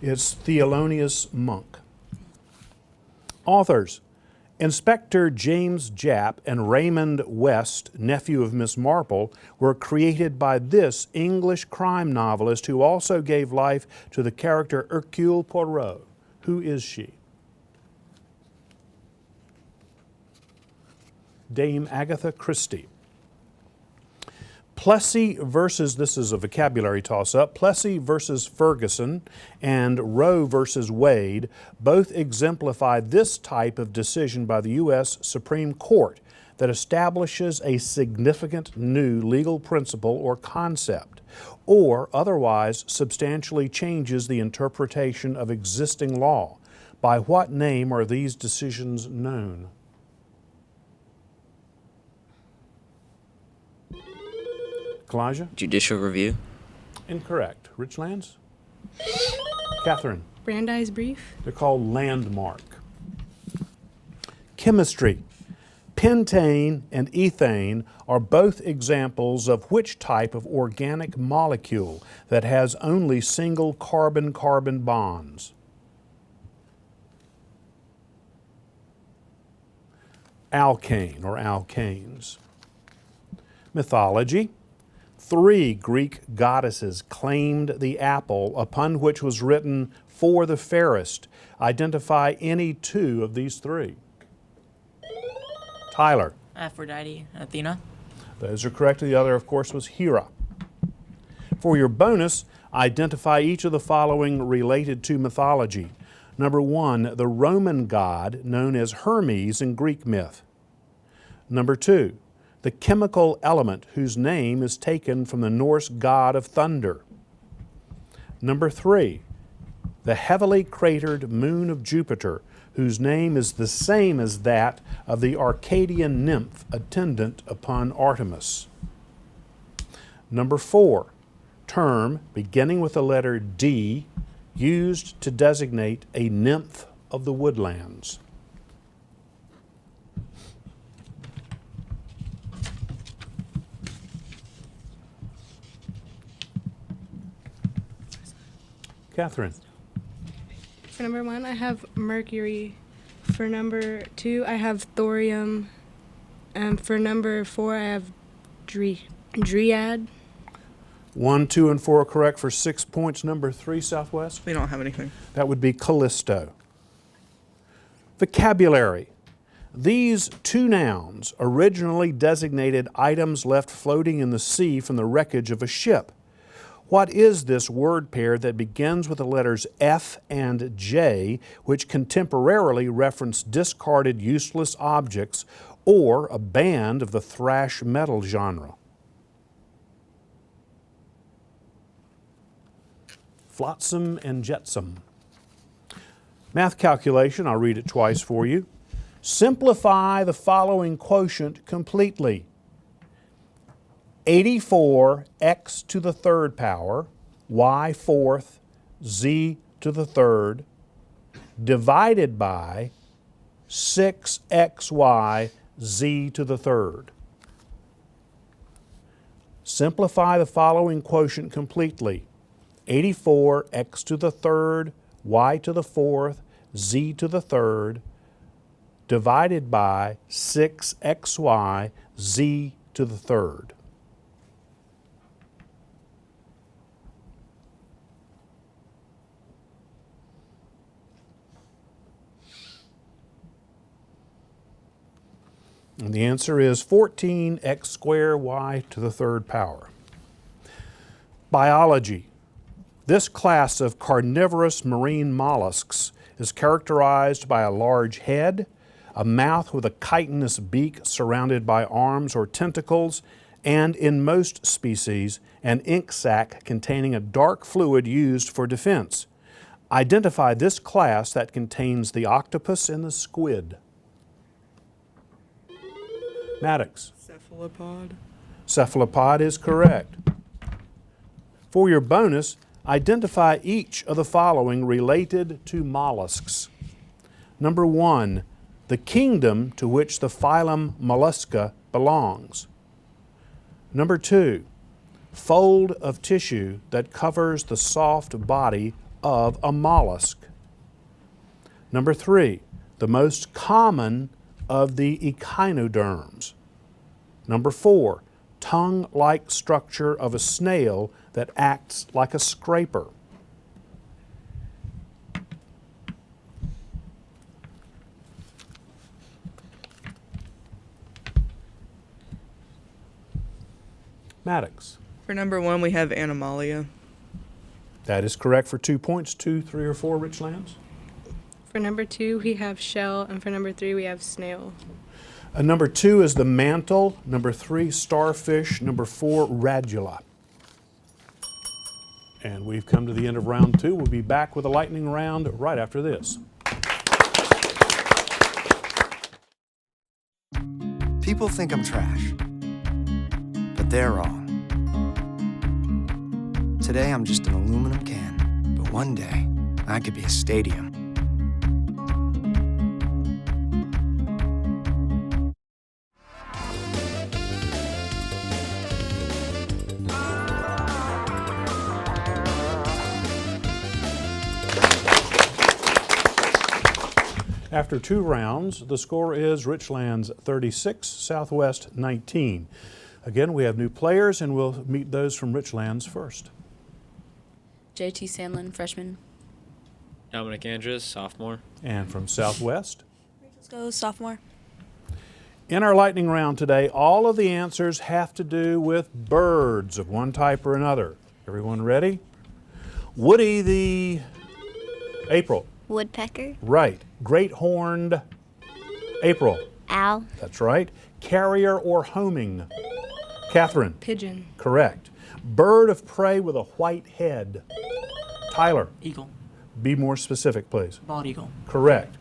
It's Thelonious Monk. Authors. Inspector James Japp and Raymond West, nephew of Miss Marple, were created by this English crime novelist who also gave life to the character Hercule Poirot. Who is she? Dame Agatha Christie. Plessy versus, this is a vocabulary toss-up, Plessy versus Ferguson and Roe versus Wade both exemplify this type of decision by the U.S. Supreme Court that establishes a significant new legal principle or concept, or otherwise substantially changes the interpretation of existing law. By what name are these decisions known? Kalijah? Judicial review. Incorrect. Richlands? Catherine? Brandeis brief. They're called landmark. Chemistry. Pentane and ethane are both examples of which type of organic molecule that has only single carbon-carbon bonds? Alkane or alkanes. Mythology. 3 Greek goddesses claimed the apple upon which was written, "For the fairest." Identify any 2 of these 3. Tyler. Aphrodite, Athena. Those are correct. The other, of course, was Hera. For your bonus, identify each of the following related to mythology. Number 1, the Roman god known as Hermes in Greek myth. Number 2, the chemical element whose name is taken from the Norse god of thunder. Number 3, the heavily cratered moon of Jupiter, whose name is the same as that of the Arcadian nymph attendant upon Artemis. Number 4, term beginning with the letter D, used to designate a nymph of the woodlands. Catherine. For number 1, I have mercury. For number 2, I have thorium. And for number 4, I have dryad. 1, 2, and 4 are correct for 6 points. Number 3, Southwest? We don't have anything. That would be Callisto. Vocabulary. These 2 nouns originally designated items left floating in the sea from the wreckage of a ship. What is this word pair that begins with the letters F and J, which contemporarily reference discarded useless objects or a band of the thrash metal genre? Flotsam and jetsam. Math calculation, I'll read it twice for you. Simplify the following quotient completely. 84x to the third power, y fourth, z to the third, divided by 6xy, z to the third. Simplify the following quotient completely. 84x to the third, y to the fourth, z to the third, divided by 6xy, z to the third. And the answer is 14x squared y to the third power. Biology. This class of carnivorous marine mollusks is characterized by a large head, a mouth with a chitinous beak surrounded by arms or tentacles, and in most species, an ink sac containing a dark fluid used for defense. Identify this class that contains the octopus and the squid. Maddox. Cephalopod. Cephalopod is correct. For your bonus, identify each of the following related to mollusks. Number 1, the kingdom to which the phylum Mollusca belongs. Number 2, fold of tissue that covers the soft body of a mollusk. Number 3, the most common of the echinoderms. Number 4, tongue-like structure of a snail that acts like a scraper. Maddox. For number 1, we have Animalia. That is correct for 2 points. 2, 3, or 4, Richlands? For number 2, we have shell, and for number 3, we have snail. Number 2 is the mantle. Number 3, starfish. Number 4, radula. And we've come to the end of round 2. We'll be back with a lightning round right after this. People think I'm trash, but they're wrong. Today I'm just an aluminum can, but one day I could be a stadium. After 2 rounds, the score is Richlands 36, Southwest 19. Again, we have new players, and we'll meet those from Richlands first. JT Sandlin, freshman. Dominic Andrews, sophomore. And from Southwest? Let's go, sophomore. In our lightning round today, all of the answers have to do with birds of one type or another. Everyone ready? Woody the April. Woodpecker. Right. Great horned April. Owl. That's right. Carrier or homing. Catherine. Pigeon. Correct. Bird of prey with a white head. Tyler. Eagle. Be more specific, please. Bald eagle. Correct.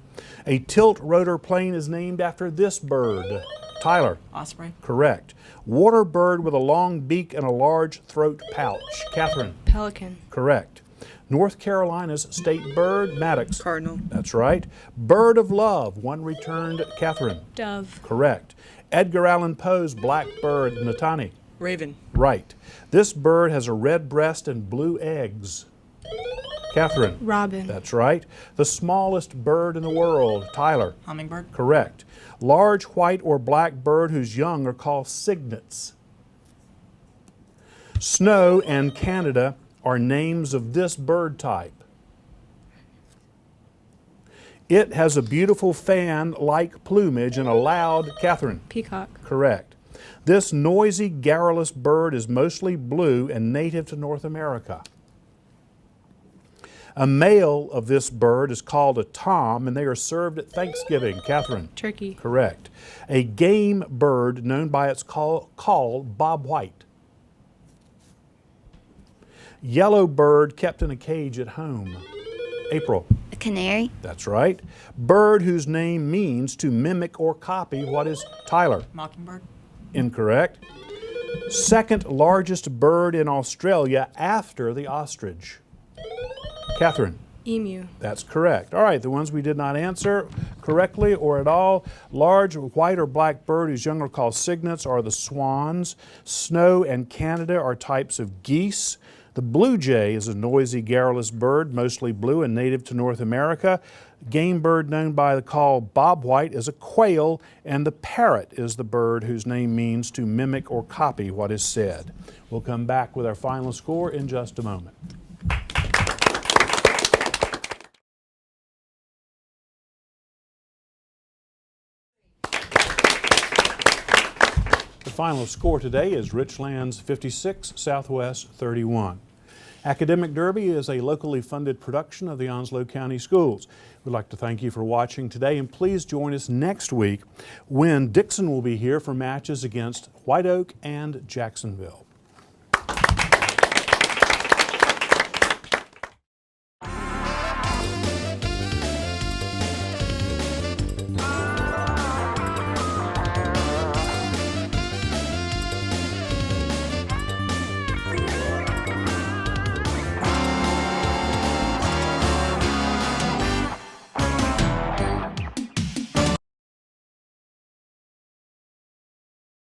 A tilt rotor plane is named after this bird. Tyler. Osprey. Correct. Water bird with a long beak and a large throat pouch. Catherine. Pelican. Correct. North Carolina's state bird. Maddox. Cardinal. That's right. Bird of love. One returned. Catherine. Dove. Correct. Edgar Allan Poe's blackbird. Natani. Raven. Right. This bird has a red breast and blue eggs. Catherine. Robin. That's right. The smallest bird in the world. Tyler. Hummingbird. Correct. Large white or black bird whose young are called cygnets. Snow and Canada are names of this bird type. It has a beautiful fan-like plumage and a loud, Catherine. Peacock. Correct. This noisy, garrulous bird is mostly blue and native to North America. A male of this bird is called a tom, and they are served at Thanksgiving. Catherine. Turkey. Correct. A game bird known by its call Bob White. Yellow bird kept in a cage at home. April. A canary. That's right. Bird whose name means to mimic or copy. What is Tyler? Mockingbird. Incorrect. Second largest bird in Australia after the ostrich. Catherine. Emu. That's correct. All right, the ones we did not answer correctly or at all. Large white or black bird whose young are called cygnets are the swans. Snow and Canada are types of geese. The blue jay is a noisy, garrulous bird, mostly blue and native to North America. Game bird known by the call Bob White is a quail, and the parrot is the bird whose name means to mimic or copy what is said. We'll come back with our final score in just a moment. The final score today is Richlands 56, Southwest 31. Academic Derby is a locally funded production of the Onslow County Schools. We'd like to thank you for watching today, and please join us next week when Dixon will be here for matches against White Oak and Jacksonville.